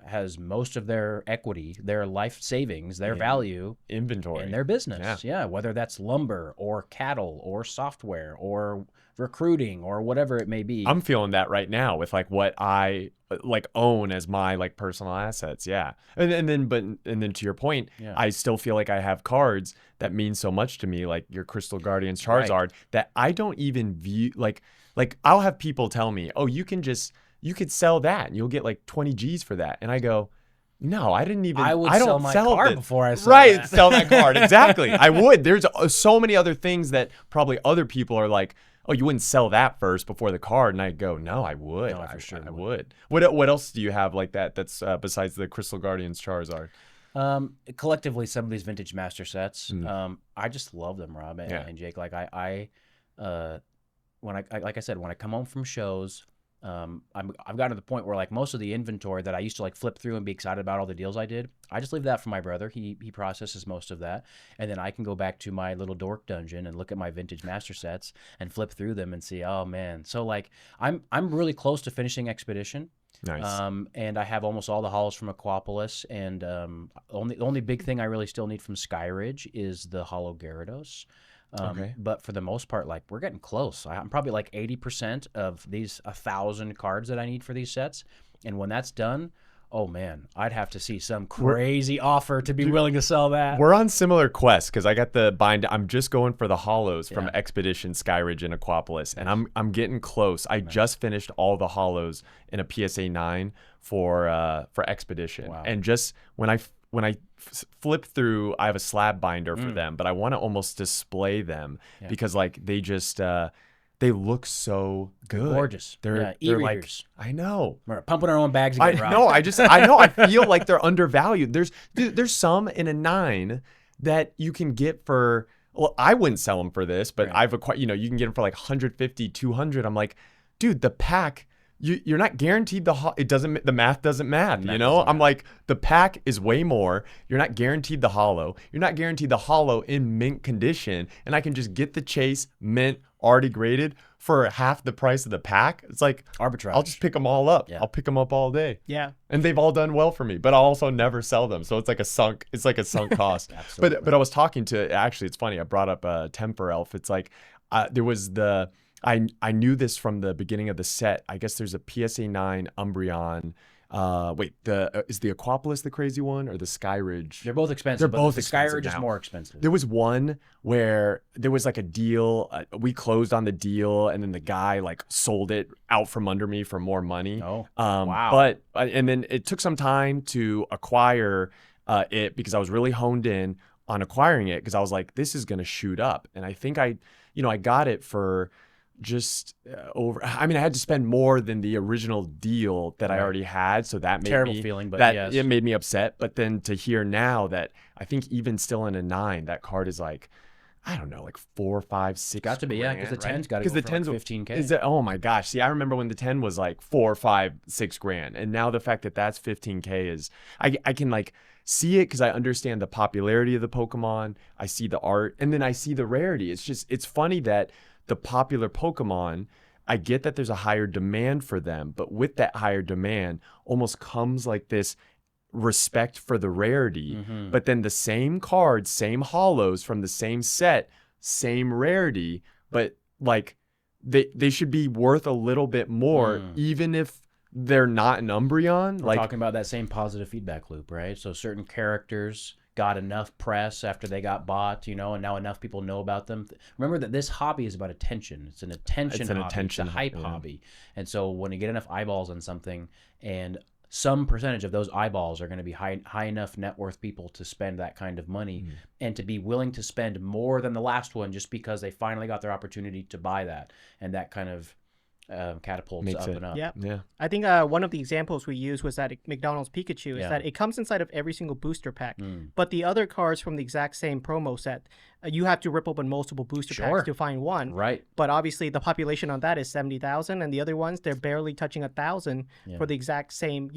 S3: has most of their equity, their life savings, their value
S1: inventory
S3: in their business. Yeah, whether that's lumber or cattle or software or recruiting or whatever it may be.
S1: I'm feeling that right now with like what I like own as my like personal assets. Yeah. And then to your point, I still feel like I have cards that mean so much to me, like your Crystal Guardians Charizard, that I don't even view like I'll have people tell me, "Oh, you could sell that and you'll get like 20 G's for that." And I go, "No, I didn't even.
S3: I would
S1: don't
S3: sell my
S1: sell
S3: card
S1: that.
S3: before I sell
S1: right,
S3: that.
S1: sell that card. Exactly. I would. There's so many other things that probably other people are like, "Oh, you wouldn't sell that first before the card." And I go, "No, I would.
S3: No, for sure
S1: I would." What else do you have like that? That's besides the Crystal Guardians Charizard?
S3: Collectively, some of these vintage master sets, I just love them, Rob and Jake. Like like I said, when I come home from shows, I've gotten to the point where like most of the inventory that I used to like flip through and be excited about all the deals I did, I just leave that for my brother. He processes most of that, and then I can go back to my little dork dungeon and look at my vintage master sets and flip through them and see, oh man. So like I'm really close to finishing Expedition.
S1: Nice.
S3: And I have almost all the holos from Aquapolis, and only big thing I really still need from Skyridge is the holo Gyarados.
S1: Okay.
S3: But for the most part, like we're getting close. I'm probably like 80% of these 1,000 cards that I need for these sets. And when that's done, oh man, I'd have to see some crazy offer to be willing to sell that.
S1: We're on similar quests because I got the bind. I'm just going for the holos from Expedition, Skyridge, and Aquapolis, and I'm getting close. I just finished all the holos in a PSA 9 for Expedition, and just when I flip through, I have a slab binder for them, but I want to almost display them because like they just they look so good.
S3: Gorgeous.
S1: They're like, I know.
S3: We're pumping our own bags again, Rob.
S1: No, I know. I feel like they're undervalued. There's some in a 9 that you can get for, well, I wouldn't sell them for this, but I've acquired, you can get them for like 150, 200. I'm like, dude, the pack, you're not guaranteed the math doesn't math, I'm like, the pack is way more. You're not guaranteed the holo. You're not guaranteed the holo in mint condition. And I can just get the chase mint already graded for half the price of the pack. It's like
S3: Arbitrage.
S1: I'll just pick them all up.
S3: Yeah.
S1: I'll pick them up all day.
S2: Yeah.
S1: And they've all done well for me, but I'll also never sell them. So it's like a sunk cost.
S3: Absolutely.
S1: But I was talking to, actually, it's funny. I brought up Temper Elf. It's like there was I knew this from the beginning of the set. I guess there's a PSA 9 Umbreon. Is the Aquapolis the crazy one or the Skyridge?
S3: They're both expensive.
S1: They're both
S3: the
S1: expensive
S3: Skyridge is
S1: now.
S3: more expensive.
S1: There was one where there was like a deal. We closed on the deal, and then the guy like sold it out from under me for more money.
S3: Oh,
S1: wow! But and then it took some time to acquire it because I was really honed in on acquiring it because I was like, this is gonna shoot up, and I think I got it for just over. I mean, I had to spend more than the original deal that I already had, so that made
S3: terrible
S1: me
S3: feeling, but
S1: that
S3: yes.
S1: it made me upset. But then to hear now that I think even still in a 9, that card is like, I don't know, like 4, 5, 6.
S3: Got to be, yeah, because the 10's got to go for like 15K.
S1: Is it? Oh my gosh! See, I remember when the 10 was like 4, 5, 6 grand, and now the fact that that's 15K is, I can like see it because I understand the popularity of the Pokemon. I see the art, and then I see the rarity. It's funny that the popular Pokemon, I get that there's a higher demand for them, but with that higher demand almost comes like this respect for the rarity. But then the same cards, same holos from the same set, same rarity, but like they should be worth a little bit more, even if they're not an Umbreon.
S3: We're talking about that same positive feedback loop, right? So certain characters got enough press after they got bought, and now enough people know about them. Remember that this hobby is about attention. It's an attention hobby. It's a hype hobby. And so when you get enough eyeballs on something, and some percentage of those eyeballs are going to be high enough net worth people to spend that kind of money and to be willing to spend more than the last one just because they finally got their opportunity to buy that. And that kind of catapults
S1: Makes
S3: up
S1: it.
S3: and up.
S2: Yeah. I think one of the examples we used was that McDonald's Pikachu is that it comes inside of every single booster pack. But the other cards from the exact same promo set, you have to rip open multiple booster packs to find one.
S3: Right.
S2: But obviously the population on that is 70,000, and the other ones, they're barely touching 1,000 for the exact same,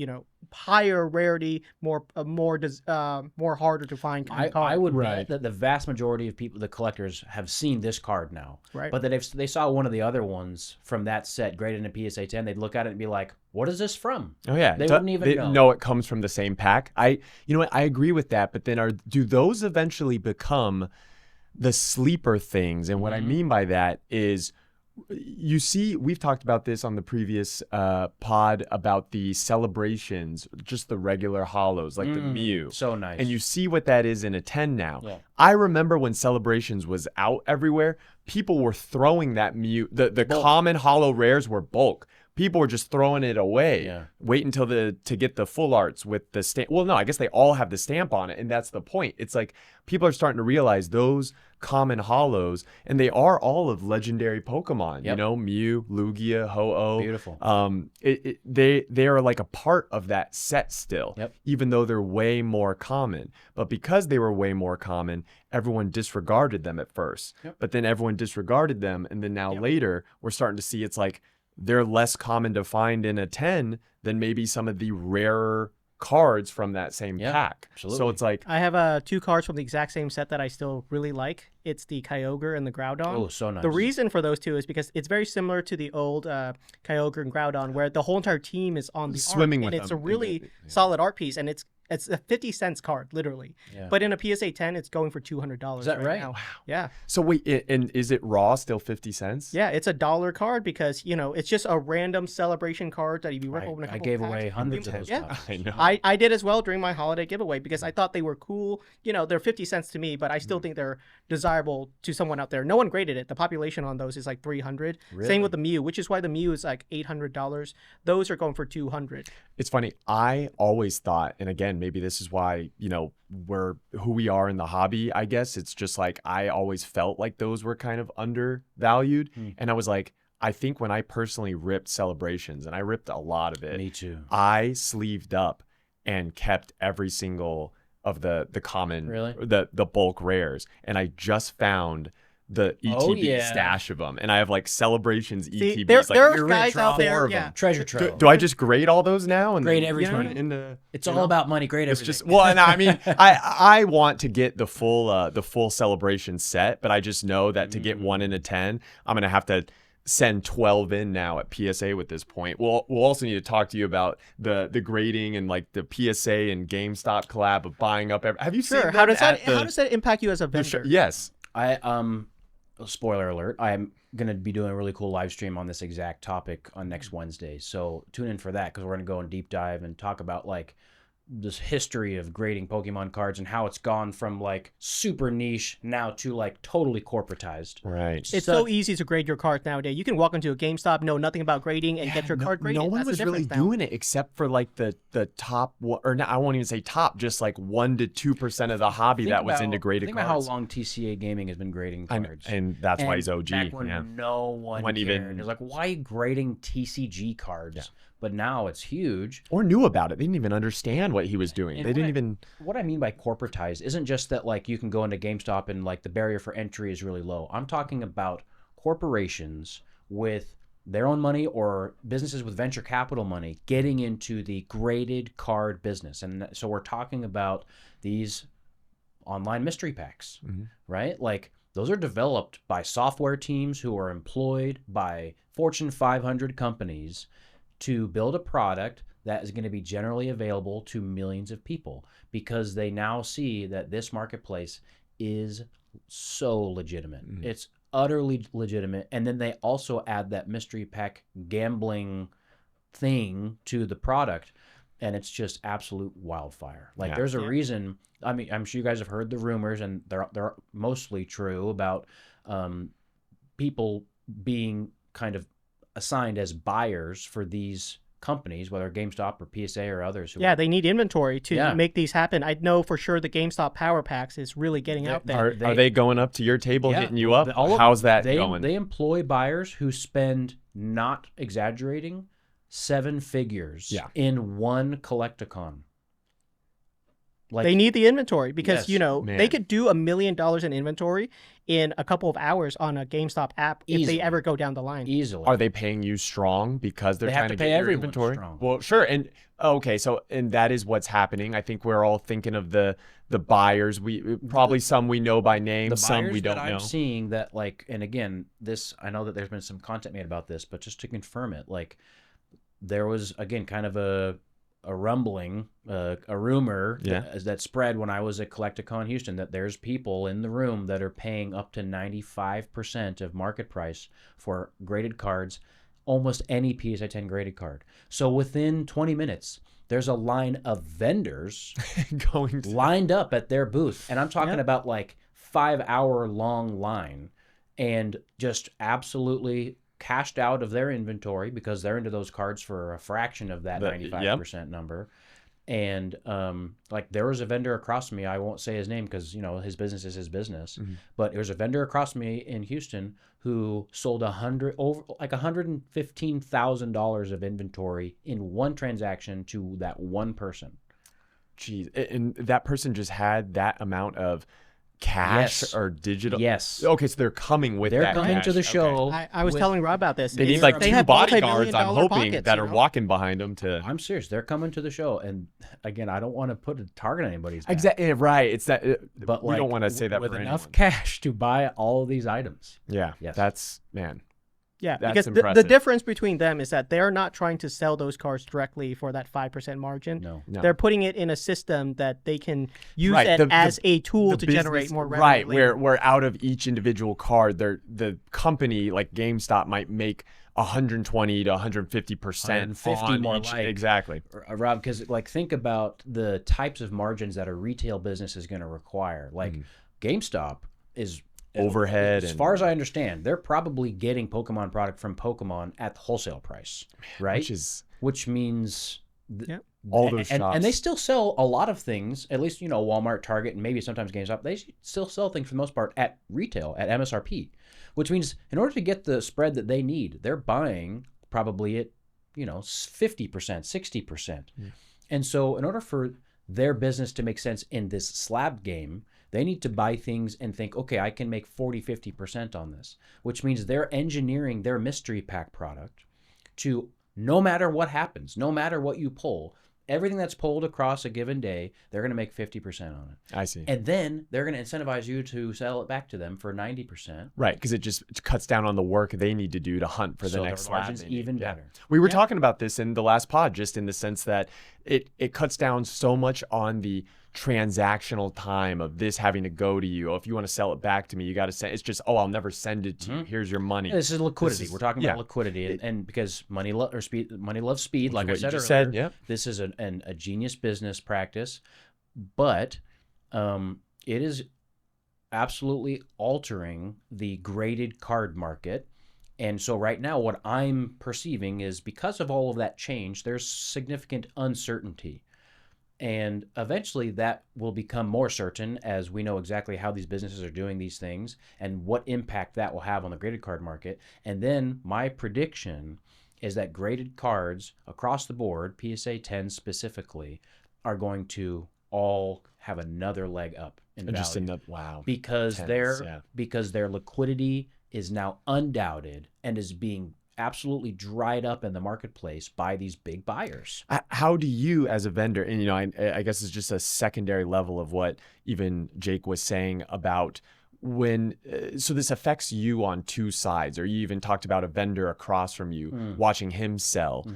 S2: higher rarity, more harder to find kind of card.
S3: I would bet that the vast majority of people, the collectors, have seen this card now.
S2: Right.
S3: But that if they saw one of the other ones from that set graded in a PSA 10, they'd look at it and be like, what is this from?
S1: Oh yeah,
S3: They wouldn't even know.
S1: know it comes from the same pack. I agree with that, but then do those eventually become the sleeper things? And what I mean by that is, you see, we've talked about this on the previous pod about the celebrations, just the regular holos, like the Mew.
S3: So nice.
S1: And you see what that is in a 10 now.
S3: Yeah.
S1: I remember when Celebrations was out everywhere, people were throwing that Mew, the common holo rares were bulk. People were just throwing it away.
S3: Yeah.
S1: Wait until to get the full arts with the stamp. Well, no, I guess they all have the stamp on it, and that's the point. It's like people are starting to realize those common holos, and they are all of legendary Pokemon.
S3: Yep.
S1: Mew, Lugia, Ho-Oh.
S3: Beautiful.
S1: They are like a part of that set still,
S3: Yep.
S1: even though they're way more common. But because they were way more common, everyone disregarded them at first.
S3: Yep.
S1: But then everyone disregarded them, and then now later we're starting to see it's like they're less common to find in a 10 than maybe some of the rarer cards from that same pack.
S3: Absolutely.
S1: So it's like,
S2: I have 2 cards from the exact same set that I still really like. It's the Kyogre and the Groudon.
S3: Oh, so nice.
S2: The reason for those 2 is because it's very similar to the old Kyogre and Groudon, where the whole entire team is on the
S1: Swimming
S2: art,
S1: with
S2: and it's
S1: them.
S2: a really solid art piece, and it's a 50 cents card, literally.
S3: Yeah.
S2: But in a PSA 10, it's going for $200.
S3: Is that right?
S2: now.
S3: Wow.
S2: Yeah.
S1: so wait, and is it raw still 50 cents?
S2: Yeah, it's a $1 card because, it's just a random celebration card that if you rip open a
S3: I
S2: couple
S3: gave
S2: packs,
S3: away hundreds of those
S2: Yeah.
S3: cards.
S1: I know.
S2: I did as well during my holiday giveaway because I thought they were cool. They're 50 cents to me, but I still think they're desirable to someone out there. No one graded it. The population on those is like 300.
S3: Really?
S2: Same with the Mew, which is why the Mew is like $800. Those are going for 200.
S1: It's funny. I always thought, and again, maybe this is why, we're who we are in the hobby, I guess. It's just like, I always felt like those were kind of undervalued. And I was like, I think when I personally ripped Celebrations, and I ripped a lot of it.
S3: Me too.
S1: I sleeved up and kept every single of the common,
S3: Really?
S1: the bulk rares. And I just found the ETB stash of them, and I have like Celebrations
S2: See,
S1: ETBs.
S2: there
S1: like
S2: are guys out there.
S1: four of
S2: Yeah.
S1: them.
S3: Treasure trove.
S1: Do I just grade all those now? And
S3: Grade everything. It's all about money. Grade
S1: It's
S3: everything.
S1: just and I mean, I want to get the full Celebration set, but I just know that to get one in a 10, I'm gonna have to send 12 in now at PSA with this point. We'll also need to talk to you about the grading and like the PSA and GameStop collab of buying up. Have you seen
S2: Sure.
S1: them
S2: how does
S1: at
S2: that impact you as a
S1: the show?
S2: vendor?
S1: Yes.
S3: Spoiler alert, I'm going to be doing a really cool live stream on this exact topic on next Wednesday. So tune in for that, because we're going to go in deep dive and talk about like this history of grading Pokemon cards and how it's gone from like super niche now to like totally corporatized.
S1: Right.
S2: It's so easy to grade your cards nowadays. You can walk into a GameStop, know nothing about grading, and get your card graded.
S1: No one
S2: That's
S1: was
S2: the
S1: really
S2: difference now.
S1: doing it except for like the top, or no, I won't even say top, just like 1 to 2% of the hobby that was into graded
S3: think
S1: cards.
S3: about how long TCA Gaming has been grading cards.
S1: And that's why he's OG.
S3: Back when
S1: yeah.
S3: no one
S1: When
S3: cared.
S1: even-
S3: It was like, why are you grading TCG cards? Yeah. But now it's huge.
S1: Or knew about it. They didn't even understand what he was doing.
S3: And
S1: They didn't even.
S3: What I mean by corporatized isn't just that like you can go into GameStop and like the barrier for entry is really low. I'm talking about corporations with their own money or businesses with venture capital money getting into the graded card business. And so we're talking about these online mystery packs, right? Like those are developed by software teams who are employed by Fortune 500 companies to build a product that is going to be generally available to millions of people, because they now see that this marketplace is so legitimate. It's utterly legitimate. And then they also add that mystery pack gambling thing to the product, and it's just absolute wildfire. Like there's a reason. I mean, I'm sure you guys have heard the rumors, and they're mostly true, about people being kind of assigned as buyers for these companies, whether GameStop or PSA or others.
S2: Yeah, they need inventory to make these happen. I know for sure the GameStop Power Packs is really getting out there.
S1: Are they going up to your table, hitting you up? How's that going?
S3: They employ buyers who spend, not exaggerating, 7 figures in one Collecticon. Like,
S2: they need the inventory because,
S1: man.
S2: they could do $1 million in inventory in a couple of hours on a GameStop app if they ever go down the line.
S3: Easily.
S1: Are they paying you strong because they're
S3: They
S1: trying
S3: have to
S1: to
S3: pay
S1: get your
S3: everyone
S1: inventory?
S3: strong.
S1: Well, sure. And okay, and that is what's happening. I think we're all thinking of the buyers. We probably some we know by name,
S3: the
S1: some
S3: buyers
S1: we don't
S3: that
S1: know.
S3: I'm seeing that, like, and again, this, I know that there's been some content made about this, but just to confirm it, like, there was, again, kind of a rumbling, a rumor that spread when I was at Collecticon Houston, that there's people in the room that are paying up to 95% of market price for graded cards, almost any PSA 10 graded card. So within 20 minutes, there's a line of vendors lined up at their booth. And I'm talking about like 5-hour long line, and just absolutely cashed out of their inventory because they're into those cards for a fraction of that 95% number. And like there was a vendor across from me, I won't say his name because his business is his business, but there was a vendor across from me in Houston who sold $115,000 of inventory in one transaction to that one person.
S1: Jeez, and that person just had that amount of cash or digital?
S3: Yes.
S1: Okay, so they're coming with that
S3: They're coming
S1: cash.
S3: to the show.
S2: I was telling Rob about this.
S1: They need like 2
S2: have
S1: bodyguards, I'm
S2: multi-million-dollar
S1: hoping,
S2: pockets,
S1: that are walking behind them to...
S3: I'm serious. They're coming to the show. And again, I don't want to put a target on anybody's back.
S1: Exactly, right. It's that...
S3: But
S1: we don't want to say that
S3: with
S1: for
S3: enough
S1: anyone.
S3: cash to buy all of these items.
S1: Yeah, that's, man...
S2: Yeah,
S1: That's
S2: because the
S1: impressive.
S2: difference between them is that they're not trying to sell those cards directly for that 5% margin.
S3: No.
S2: They're putting it in a system that they can use
S1: Right,
S2: it as a tool
S1: the
S2: to
S1: business-
S2: generate more revenue.
S1: Right,
S2: later.
S1: where out of each individual card, the company like GameStop might make 120 to 150%
S3: 150
S1: on
S3: more
S1: each.
S3: like.
S1: Exactly.
S3: Rob, because like think about the types of margins that a retail business is going to require. Like GameStop is
S1: Overhead.
S3: As far as I understand, they're probably getting Pokemon product from Pokemon at the wholesale price, right? Which means
S1: all those shops.
S3: And they still sell a lot of things, at least, Walmart, Target, and maybe sometimes GameStop. They still sell things for the most part at retail, at MSRP, which means in order to get the spread that they need, they're buying probably at, 50%, 60%. And so in order for their business to make sense in this slab game, they need to buy things and think, okay, I can make 40, 50% on this, which means they're engineering their mystery pack product to, no matter what happens, no matter what you pull, everything that's pulled across a given day, they're going to make 50% on it.
S1: I see.
S3: And then they're going to incentivize you to sell it back to them for 90%.
S1: Right, because it cuts down on the work they need to do to hunt for the
S3: So
S1: next
S3: their
S1: slab.
S3: margin's even better.
S1: We were talking about this in the last pod, just in the sense that it cuts down so much on the transactional time of this having to go to you. Oh, if you want to sell it back to me, you got to send. It's just, I'll never send it to you. Here's your money.
S3: This is liquidity. We're talking about
S1: yeah.
S3: liquidity, and because money loves speed, like I
S1: what you
S3: said
S1: just
S3: earlier.
S1: said, yep.
S3: This is a genius business practice, but it is absolutely altering the graded card market. And so right now, what I'm perceiving is because of all of that change, there's significant uncertainty. And eventually that will become more certain as we know exactly how these businesses are doing these things and what impact that will have on the graded card market. And then my prediction is that graded cards across the board, PSA 10 specifically, are going to all have another leg up in value.
S1: Wow.
S3: Because
S1: 10s,
S3: because their liquidity is now undoubted and is being absolutely dried up in the marketplace by these big buyers.
S1: How do you, as a vendor, and I guess it's just a secondary level of what even Jake was saying about when, so this affects you on two sides, or you even talked about a vendor across from you watching him sell.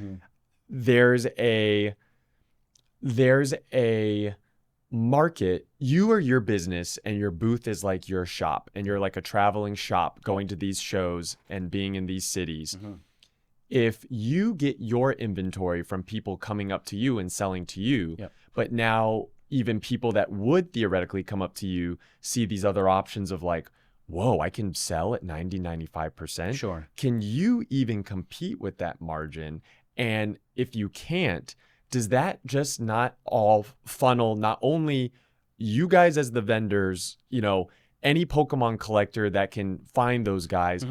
S1: There's a market. You are your business and your booth is like your shop, and you're like a traveling shop going to these shows and being in these cities. If you get your inventory from people coming up to you and selling to you, but now even people that would theoretically come up to you see these other options of like, whoa, I can sell at 90-95%.
S3: Sure.
S1: Can you even compete with that margin? And if you can't, does that just not all funnel not only you guys as the vendors, any Pokemon collector that can find those guys,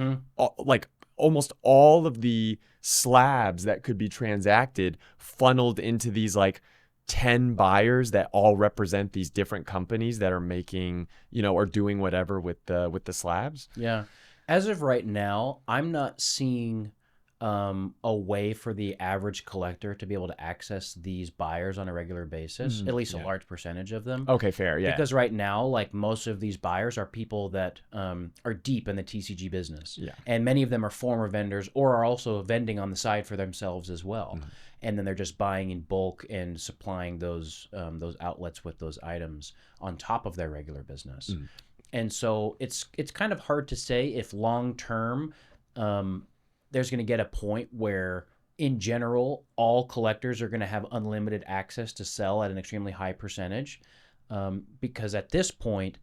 S1: like almost all of the slabs that could be transacted funneled into these like 10 buyers that all represent these different companies that are making, or doing whatever with the slabs?
S3: Yeah. As of right now, I'm not seeing a way for the average collector to be able to access these buyers on a regular basis, at least a large percentage of them.
S1: Okay, fair, yeah.
S3: Because right now, like most of these buyers are people that are deep in the TCG business.
S1: Yeah.
S3: And many of them are former vendors or are also vending on the side for themselves as well. And then they're just buying in bulk and supplying those outlets with those items on top of their regular business. And so it's kind of hard to say if long term there's going to get a point where, in general, all collectors are going to have unlimited access to sell at an extremely high percentage. Because at this point,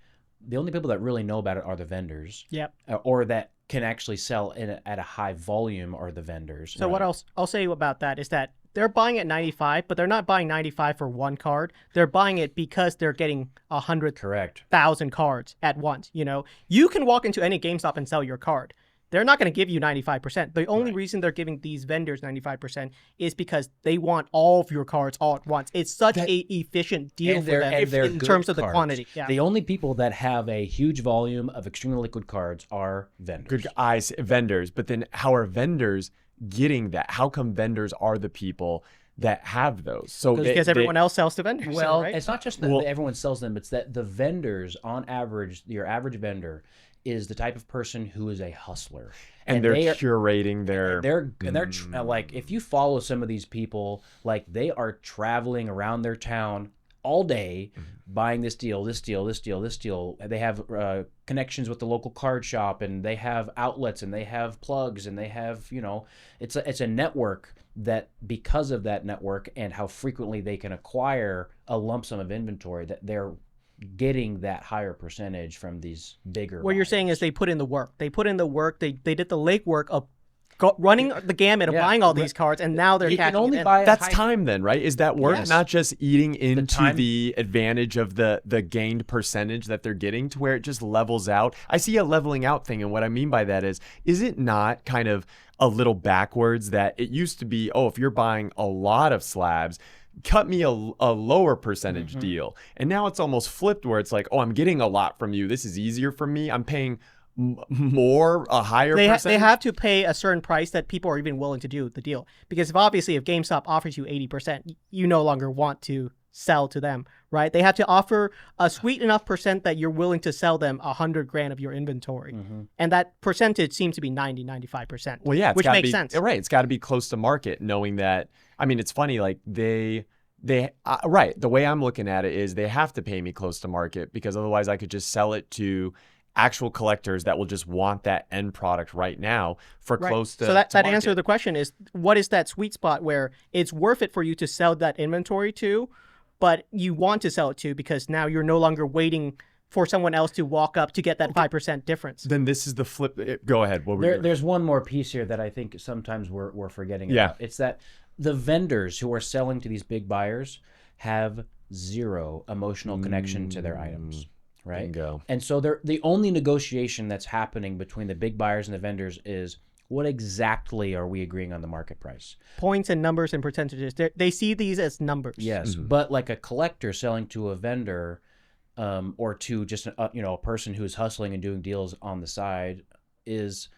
S3: the only people that really know about it are the vendors.
S2: Yep.
S3: Or that can actually sell at a high volume are the vendors.
S2: So what else I'll say about that is that they're buying at 95, but they're not buying 95 for one card. They're buying it because they're getting 100,000 cards at once. You can walk into any GameStop and sell your card. They're not going to give you 95%. The only reason they're giving these vendors 95% is because they want all of your cards all at once. It's such a efficient deal for them in terms of the quantity. Yeah.
S3: The only people that have a huge volume of extremely liquid cards are vendors.
S1: Good eyes, vendors. But then how are vendors getting that? How come vendors are the people that have those? So
S2: because everyone else sells to vendors.
S3: Well,
S2: right?
S3: it's not just that everyone sells them. It's that the vendors, on average, your average vendor is the type of person who is a hustler,
S1: and they're curating their.
S3: Like, if you follow some of these people, like they are traveling around their town all day, buying this deal. They have connections with the local card shop, and they have outlets, and they have plugs, and they have it's a network that, because of that network and how frequently they can acquire a lump sum of inventory, that they're getting that higher percentage from these bigger
S2: What you're saying is they put in the work. They did the legwork of running the gamut of buying all these cards, and now they're cashing it in.
S1: That's time then, right? Is that work not just eating into the advantage of the gained percentage that they're getting, to where it just levels out? I see a leveling out thing, and what I mean by that is it not kind of a little backwards that it used to be, if you're buying a lot of slabs, cut me a lower percentage deal. And now it's almost flipped where it's like, I'm getting a lot from you. This is easier for me. I'm paying more, a higher
S2: They
S1: percentage?
S2: have to pay a certain price that people are even willing to do the deal. Because if GameStop offers you 80%, you no longer want to sell to them, right? They have to offer a sweet enough percent that you're willing to sell them 100 grand of your inventory. And that percentage seems to be 95%.
S1: Well, yeah,
S2: which makes sense.
S1: Right. It's got to be close to market, knowing that. I mean, it's funny, like right. The way I'm looking at it is they have to pay me close to market, because otherwise I could just sell it to actual collectors that will just want that end product right now for close to.
S2: So that
S1: market.
S2: answer to the question is, what is that sweet spot where it's worth it for you to sell that inventory to, but you want to sell it to because now you're no longer waiting for someone else to walk up to get that 5% difference.
S1: Then this is the flip. Go ahead. What were you
S3: There's one more piece here that I think sometimes we're forgetting
S1: Yeah.
S3: about. It's that the vendors who are selling to these big buyers have zero emotional connection to their items, right?
S1: Bingo.
S3: And so the only negotiation that's happening between the big buyers and the vendors is, what exactly are we agreeing on the market price?
S2: Points and numbers and percentages. They see these as numbers.
S3: Yes, but like a collector selling to a vendor, or to just a person who's hustling and doing deals on the side, is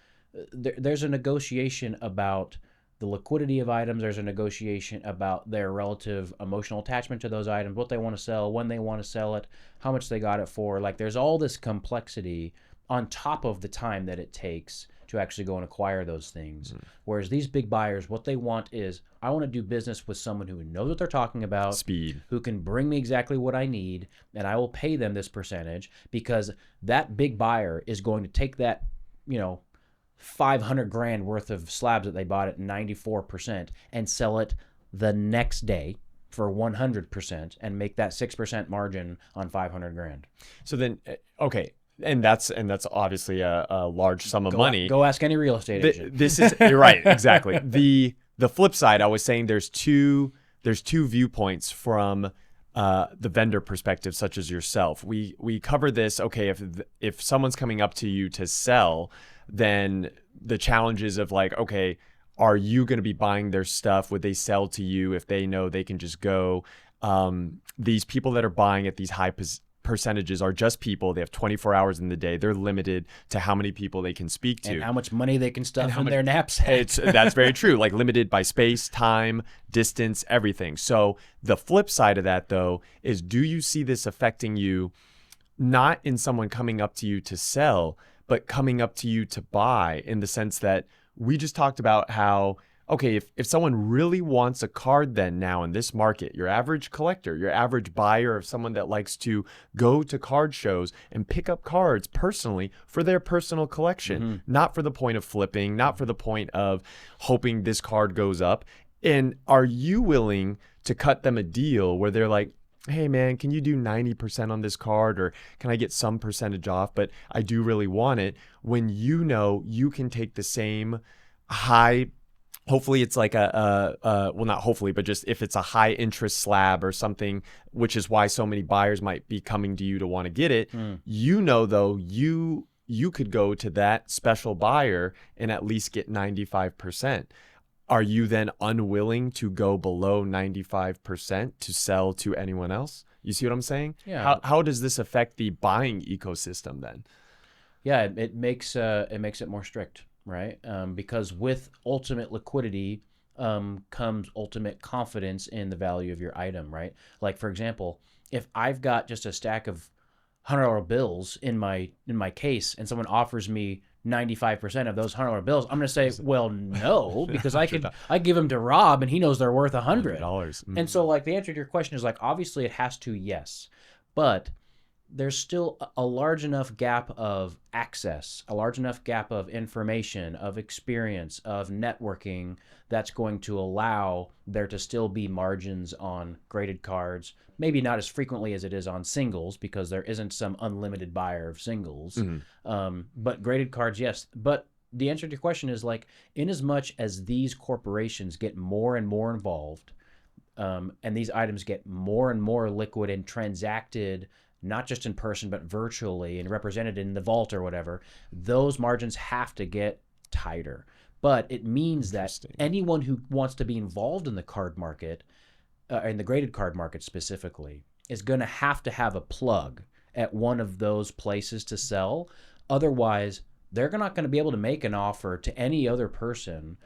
S3: there's a negotiation about the liquidity of items. There's a negotiation about their relative emotional attachment to those items, what they want to sell, when they want to sell it, how much they got it for. Like, there's all this complexity on top of the time that it takes to actually go and acquire those things. Whereas these big buyers, what they want is, I want to do business with someone who knows what they're talking about,
S1: Speed.
S3: who can bring me exactly what I need, and I will pay them this percentage, because that big buyer is going to take that, 500 grand worth of slabs that they bought at 94% and sell it the next day for 100% and make that 6% margin on 500 grand.
S1: So then, okay. And that's obviously a large sum of money.
S3: Go ask any real estate agent.
S1: This is you're right, exactly. The flip side, I was saying there's two viewpoints from the vendor perspective, such as yourself. We cover this. Okay, if someone's coming up to you to sell, then the challenges of like, okay, are you going to be buying their stuff? Would they sell to you if they know they can just go? These people that are buying at these high percentages are just people. They have 24 hours in the day. They're limited to how many people they can speak to
S3: and how much money they can stuff in their
S1: knapsack.
S3: knapsacks.
S1: That's very true. Like, limited by space, time, distance, everything. So the flip side of that, though, is, do you see this affecting you, not in someone coming up to you to sell, but coming up to you to buy, in the sense that we just talked about how, okay, if someone really wants a card, then now in this market, your average collector, your average buyer, of someone that likes to go to card shows and pick up cards personally for their personal collection, not for the point of flipping, not for the point of hoping this card goes up. And are you willing to cut them a deal where they're like, hey man, can you do 90% on this card, or can I get some percentage off, but I do really want it, when you know you can take the same high, hopefully it's like well, not hopefully, but just if it's a high interest slab or something, which is why so many buyers might be coming to you to want to get it. You know, though, you could go to that special buyer and at least get 95%. Are you then unwilling to go below 95% to sell to anyone else? You see what I'm saying?
S3: Yeah.
S1: How does this affect the buying ecosystem then?
S3: Yeah, it makes it more strict, right? Because with ultimate liquidity comes ultimate confidence in the value of your item, right? Like, for example, if I've got just a stack of $100 bills in my case, and someone offers me 95% of those $100 bills, I'm going to say, well, no, because I give them to Rob and he knows they're worth $100. And so, like, the answer to your question is, like, obviously it has to, yes, but there's still a large enough gap of access, a large enough gap of information, of experience, of networking, that's going to allow there to still be margins on graded cards. Maybe not as frequently as it is on singles, because there isn't some unlimited buyer of singles. But graded cards, yes. But the answer to your question is, like, in as much as these corporations get more and more involved, and these items get more and more liquid and transacted, not just in person, but virtually and represented in the vault or whatever, those margins have to get tighter. But it means that anyone who wants to be involved in the card market, in the graded card market specifically, is going to have a plug at one of those places to sell, Otherwise, they're not going to be able to make an offer to any other person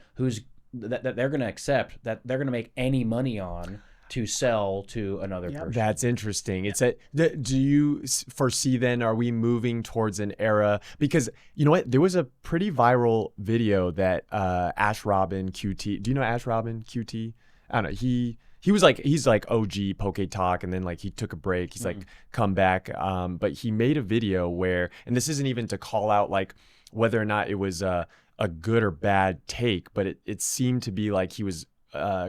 S3: that they're going to accept, that they're going to make any money on, to sell to another person.
S1: That's interesting. It's do you foresee then, are we moving towards an era? Because you know what, there was a pretty viral video that Ash Robin QT. Do you know Ash Robin QT? I don't know. He's like OG Poke Talk, and then like he took a break. He's like come back. But he made a video where, and this isn't even to call out like whether or not it was a good or bad take, but it seemed to be like he was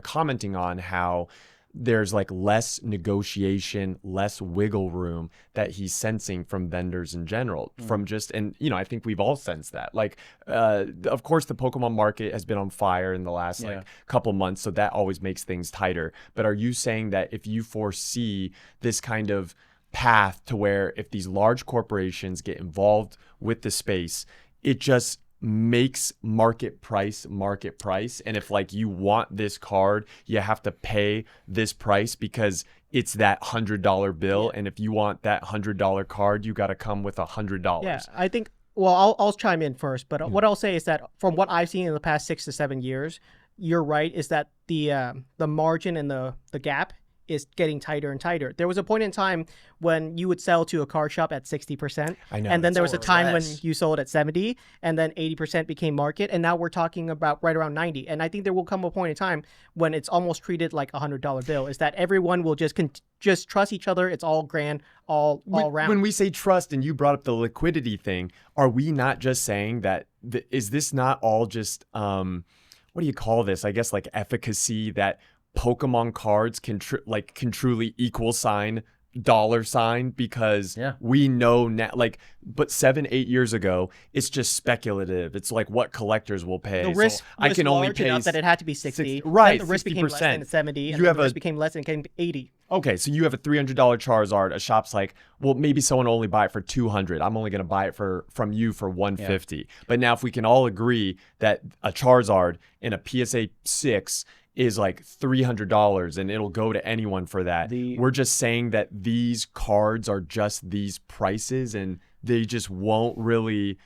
S1: commenting on how there's like less negotiation, less wiggle room that he's sensing from vendors in general, from just, and you know, I think we've all sensed that. Like, of course, the Pokemon market has been on fire in the last like couple months, so that always makes things tighter. But are you saying that if you foresee this kind of path to where if these large corporations get involved with the space, it just makes market price, and if like you want this card, you have to pay this price because it's that $100 bill, and if you want that $100 card, you got to come with $100.
S2: Yeah, I think. Well, I'll chime in first, but what I'll say is that from what I've seen in the past 6 to 7 years, you're right. Is that the margin and the gap is getting tighter and tighter. There was a point in time when you would sell to a card shop at 60%.
S1: I know.
S2: And then there was a time when you sold at 70, and then 80% became market. And now we're talking about right around 90. And I think there will come a point in time when it's almost treated like a $100 bill, is that everyone will just trust each other. It's all grand, all round.
S1: When we say trust, and you brought up the liquidity thing, are we not just saying that, is this not all just, what do you call this? I guess like efficacy, that Pokemon cards can truly equal sign $, because we know now, like, but 7-8 years ago, it's just speculative. It's like what collectors will pay.
S2: The risk
S1: I can only pay
S2: enough that it had to be 60.
S1: Right.
S2: Then the risk
S1: 60%.
S2: became less than 70, and the risk became less and became 80.
S1: Okay, so you have a $300 Charizard. A shop's like, well, maybe someone will only buy it for $200. I'm only going to buy it from you for $150. Yeah. But now if we can all agree that a Charizard in a PSA 6 is like $300 and it'll go to anyone for that. We're just saying that these cards are just these prices, and they just won't really,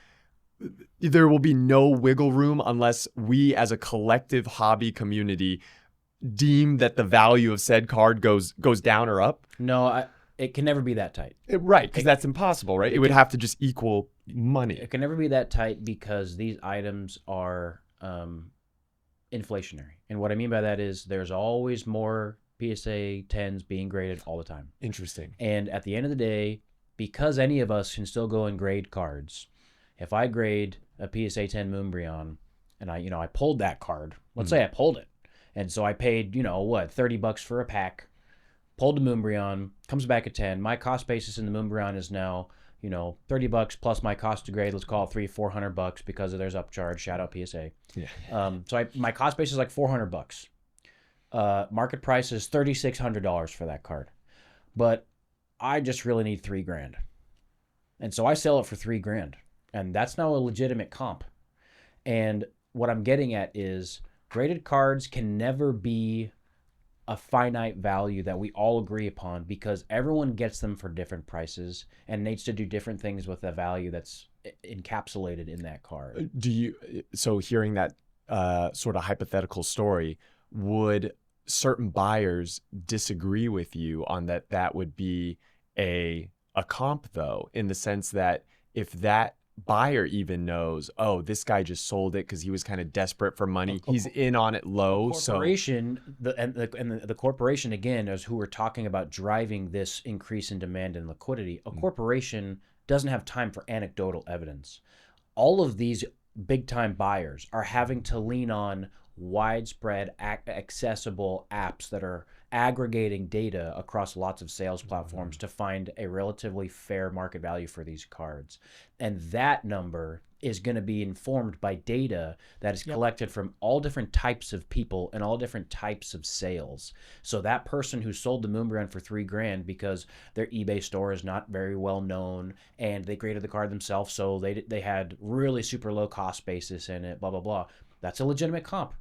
S1: there will be no wiggle room unless we as a collective hobby community deem that the value of said card goes down or up.
S3: No, it can never be that tight.
S1: Right, because that's impossible, right? It would have to just equal money.
S3: It can never be that tight because these items are inflationary. And what I mean by that is there's always more PSA 10s being graded all the time.
S1: Interesting.
S3: And at the end of the day, because any of us can still go and grade cards, if I grade a PSA 10 Moonbreon and I pulled that card, let's say I pulled it, and so I paid, $30 for a pack, pulled the Moonbreon, comes back at 10. My cost basis in the Moonbreon is now, $30 plus my cost to grade. Let's call it $300-$400 because there's upcharge. Shout out PSA.
S1: Yeah.
S3: So my cost base is like $400. Market price is $3,600 for that card, but I just really need $3,000, and so I sell it for $3,000, and that's now a legitimate comp. And what I'm getting at is graded cards can never be a finite value that we all agree upon, because everyone gets them for different prices and needs to do different things with the value that's encapsulated in that card.
S1: So hearing that sort of hypothetical story, would certain buyers disagree with you on that would be a comp, though, in the sense that if that buyer even knows, oh, this guy just sold it because he was kind of desperate for money, he's in on it low. The corporation again is who we're talking about driving this increase in demand and liquidity. A corporation doesn't have time for anecdotal evidence. All of these big time buyers are having to lean on widespread accessible apps that are aggregating data across lots of sales platforms to find a relatively fair market value for these cards. And that number is going to be informed by data that is collected from all different types of people and all different types of sales. So that person who sold the Moonbreon for $3,000 because their eBay store is not very well known and they graded the card themselves, so they had really super low cost basis in it, blah, blah, blah. That's a legitimate comp.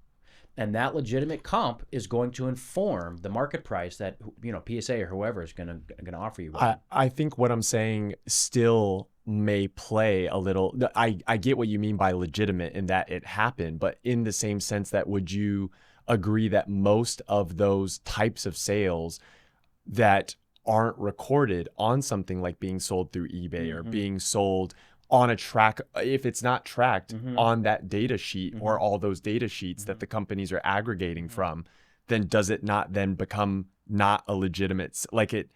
S1: And that legitimate comp is going to inform the market price that PSA or whoever is going to offer you. I think what I'm saying still may play a little. I get what you mean by legitimate in that it happened, but in the same sense that would you agree that most of those types of sales that aren't recorded on something like being sold through eBay or being sold on a track, if it's not tracked on that data sheet or all those data sheets that the companies are aggregating from, then does it not then become not a legitimate, like it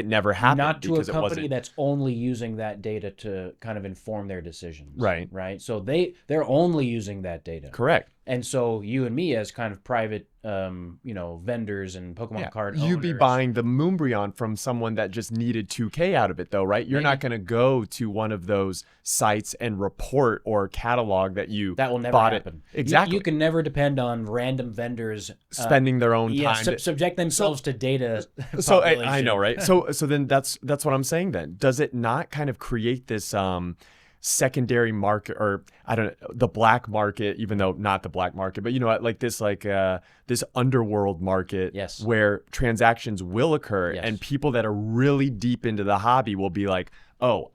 S1: never happened?
S3: Not to a
S1: because it
S3: company
S1: wasn't.
S3: that's only using that data to kind of inform their decisions.
S1: Right.
S3: So they're only using that data.
S1: Correct.
S3: And so you and me as kind of private, vendors and Pokemon card owners.
S1: You'd be buying the Moonbreon from someone that just needed 2K out of it, though, right? You're not going to go to one of those sites and report or catalog that you
S3: that will never
S1: bought
S3: happen.
S1: It. Exactly.
S3: You can never depend on random vendors
S1: spending their own time.
S3: Subject themselves to data.
S1: So I know, right? So then that's what I'm saying. Then does it not kind of create this secondary market, or I don't know, the black market, even though not the black market, but like this this underworld market where transactions will occur and people that are really deep into the hobby will be like, oh,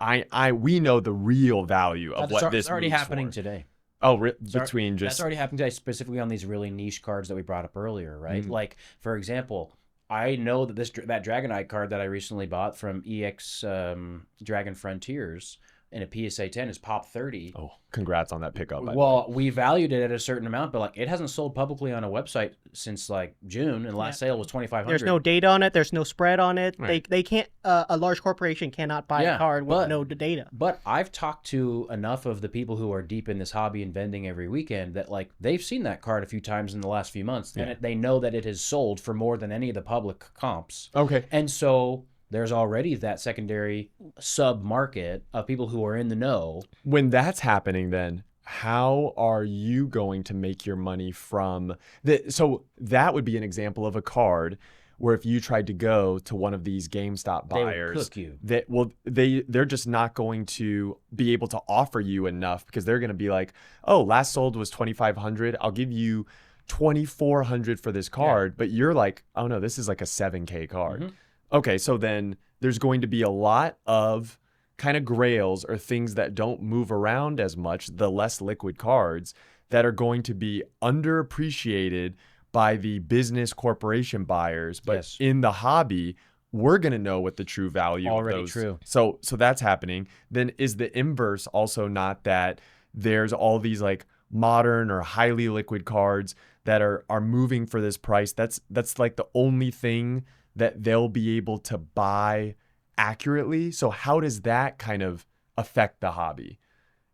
S1: we know the real value of what this is
S3: already happening today.
S1: Oh,
S3: that's already happening today, specifically on these really niche cards that we brought up earlier, right? Like, for example, I know that that Dragonite card that I recently bought from EX Dragon Frontiers in a PSA 10 is pop 30.
S1: Oh, congrats on that pickup.
S3: Well, we valued it at a certain amount, but it hasn't sold publicly on a website since June, and the last sale was $2,500.
S2: There's no data on it. There's no spread on it.
S1: Right.
S2: They can't. A large corporation cannot buy a card with no data.
S3: But I've talked to enough of the people who are deep in this hobby and vending every weekend that they've seen that card a few times in the last few months, and they know that it has sold for more than any of the public comps.
S1: Okay.
S3: And so there's already that secondary sub-market of people who are in the know.
S1: When that's happening, then how are you going to make your money from that? So that would be an example of a card where if you tried to go to one of these GameStop buyers,
S3: they would cook you.
S1: They're just not going to be able to offer you enough, because they're going to be like, oh, last sold was $2,500. I'll give you $2,400 for this card. But you're like, oh no, this is like a 7K card. Okay, so then there's going to be a lot of kind of grails or things that don't move around as much, the less liquid cards, that are going to be underappreciated by the business corporation buyers. But in the hobby, we're going to know what the true value of those.
S3: True.
S1: So that's happening. Then is the inverse also not that there's all these modern or highly liquid cards that are moving for this price? That's like the only thing that they'll be able to buy accurately. So how does that kind of affect the hobby?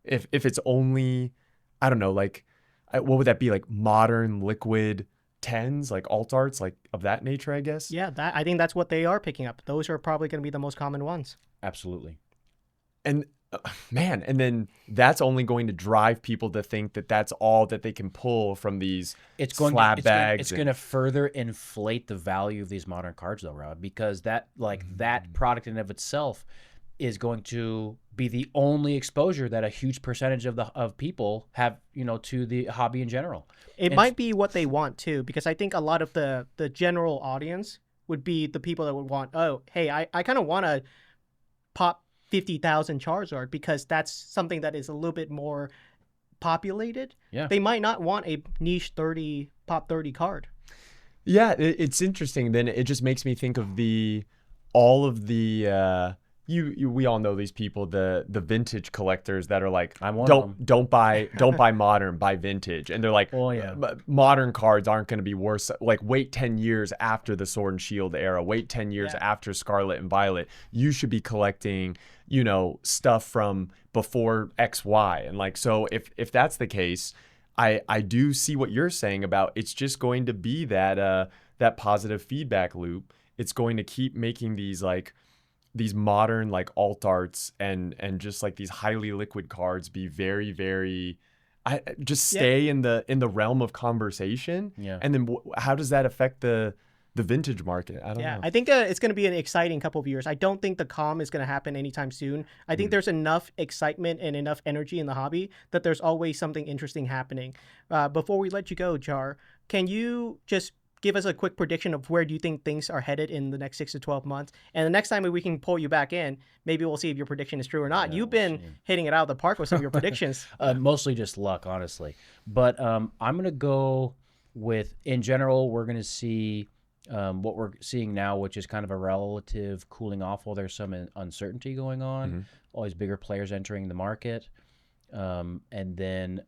S1: If it's only, I don't know, what would that be, modern liquid 10s, alt arts, of that nature, I guess?
S2: Yeah, I think that's what they are picking up. Those are probably going to be the most common ones.
S3: Absolutely.
S1: And man, and then that's only going to drive people to think that that's all that they can pull from these slab bags.
S3: It's going to further inflate the value of these modern cards, though, Rob, because that that product in and of itself is going to be the only exposure that a huge percentage of people have, to the hobby in general.
S2: It might be what they want too, because I think a lot of the general audience would be the people that would want, oh, hey, I kind of want to pop 50,000 Charizard because that's something that is a little bit more populated. Yeah. They might not want a niche pop 30 card.
S1: Yeah, it's interesting. Then it just makes me think of all of the we all know these people, the vintage collectors that are like, don't buy modern, buy vintage, and they're like, oh yeah, modern cards aren't going to be worth. Wait 10 years after the Sword and Shield era, wait 10 years after Scarlet and Violet. You should be collecting, stuff from before XY, and so if that's the case, I do see what you're saying about it's just going to be that positive feedback loop. It's going to keep making these modern alt arts and just these highly liquid cards be very, very stay in the realm of conversation. Yeah. And then how does that affect the vintage market? I don't know.
S2: I think it's going to be an exciting couple of years. I don't think the calm is going to happen anytime soon. I think there's enough excitement and enough energy in the hobby that there's always something interesting happening. Before we let you go, Jar, can you just give us a quick prediction of where do you think things are headed in the next 6 to 12 months. And the next time we can pull you back in, maybe we'll see if your prediction is true or not.
S3: Yeah,
S2: You've been hitting it out of the park with some of your predictions.
S3: Mostly just luck, honestly. But I'm going to go with, in general, we're going to see what we're seeing now, which is kind of a relative cooling off while there's some uncertainty going on. All these bigger players entering the market. And then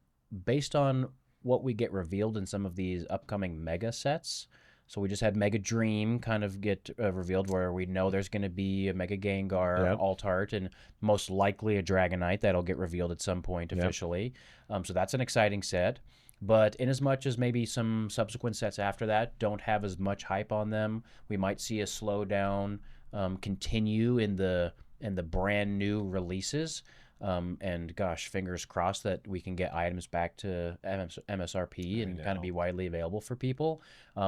S3: based on what we get revealed in some of these upcoming mega sets. So we just had Mega Dream kind of get revealed, where we know there's going to be a Mega Gengar, Alt-Art, and most likely a Dragonite that'll get revealed at some point officially. So that's an exciting set. But in as much as maybe some subsequent sets after that don't have as much hype on them, we might see a slowdown continue in the brand new releases. And gosh, fingers crossed that we can get items back to MSRP and kind of be widely available for people.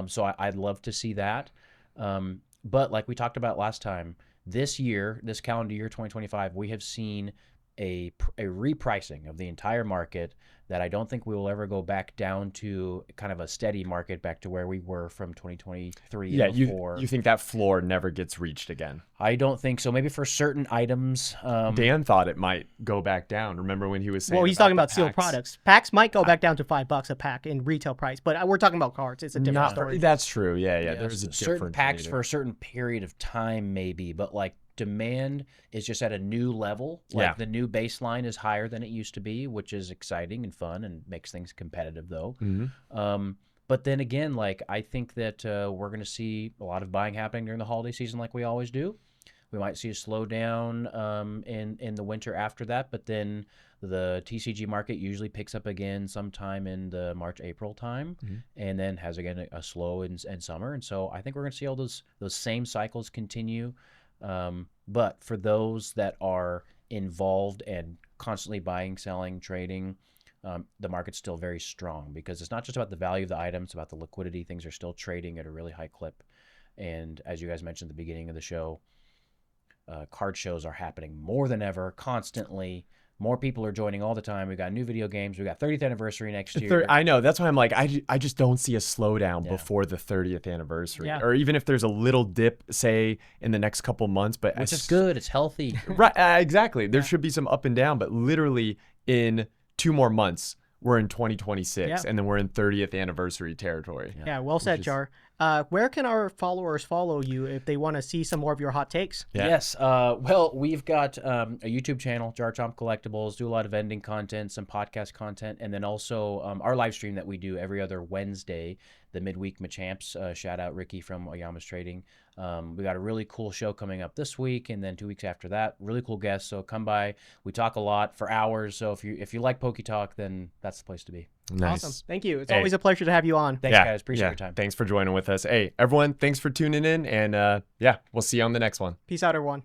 S3: So I'd love to see that. But like we talked about last time, this calendar year 2025, we have seen a repricing of the entire market that I don't think we will ever go back down to kind of a steady market back to where we were from 2023.
S1: Yeah, you think that floor never gets reached again?
S3: I don't think so. Maybe for certain items.
S1: Dan thought it might go back down. Remember when he was saying?
S2: Well, he's talking about sealed products. Packs might go back down to $5 a pack in retail price, but we're talking about cards. It's a different story.
S1: That's true. Yeah. There's a
S3: certain packs for a certain period of time, maybe, but like demand is just at a new level. Like the new baseline is higher than it used to be, which is exciting and fun and makes things competitive, though. But then again, like I think that we're going to see a lot of buying happening during the holiday season, like we always do. We might see a slowdown in the winter after that, but then the TCG market usually picks up again sometime in the March-April time, and then has again a slow in summer. And so I think we're going to see all those same cycles continue. But for those that are involved and constantly buying, selling, trading, the market's still very strong, because it's not just about the value of the items, it's about the liquidity. Things are still trading at a really high clip. And as you guys mentioned at the beginning of the show, card shows are happening more than ever, constantly. More people are joining all the time. We've got new video games. We've got 30th anniversary next year.
S1: I know. That's why I'm like, I just don't see a slowdown before the 30th anniversary. Or even if there's a little dip, say, in the next couple months. Which
S3: is good. It's healthy.
S1: Right. Exactly. There should be some up and down, but literally in 2 more months, we're in 2026, and then we're in 30th anniversary territory.
S2: Yeah, well said, Jar. Where can our followers follow you if they want to see some more of your hot takes?
S3: Yes. Well, we've got a YouTube channel, Jarchomp Collectibles, do a lot of vending content, some podcast content, and then also our live stream that we do every other Wednesday, the Midweek Machamps. Shout out Ricky from Oyama's Trading. We got a really cool show coming up this week, and then 2 weeks after that, really cool guests. So come by. We talk a lot for hours. So if you like Poke Talk, then that's the place to be.
S1: Nice.
S2: Awesome. Thank you. It's always a pleasure to have you on.
S3: Thanks, guys. Appreciate your time.
S1: Thanks for joining with us. Hey, everyone, thanks for tuning in. And we'll see you on the next one.
S2: Peace out, everyone.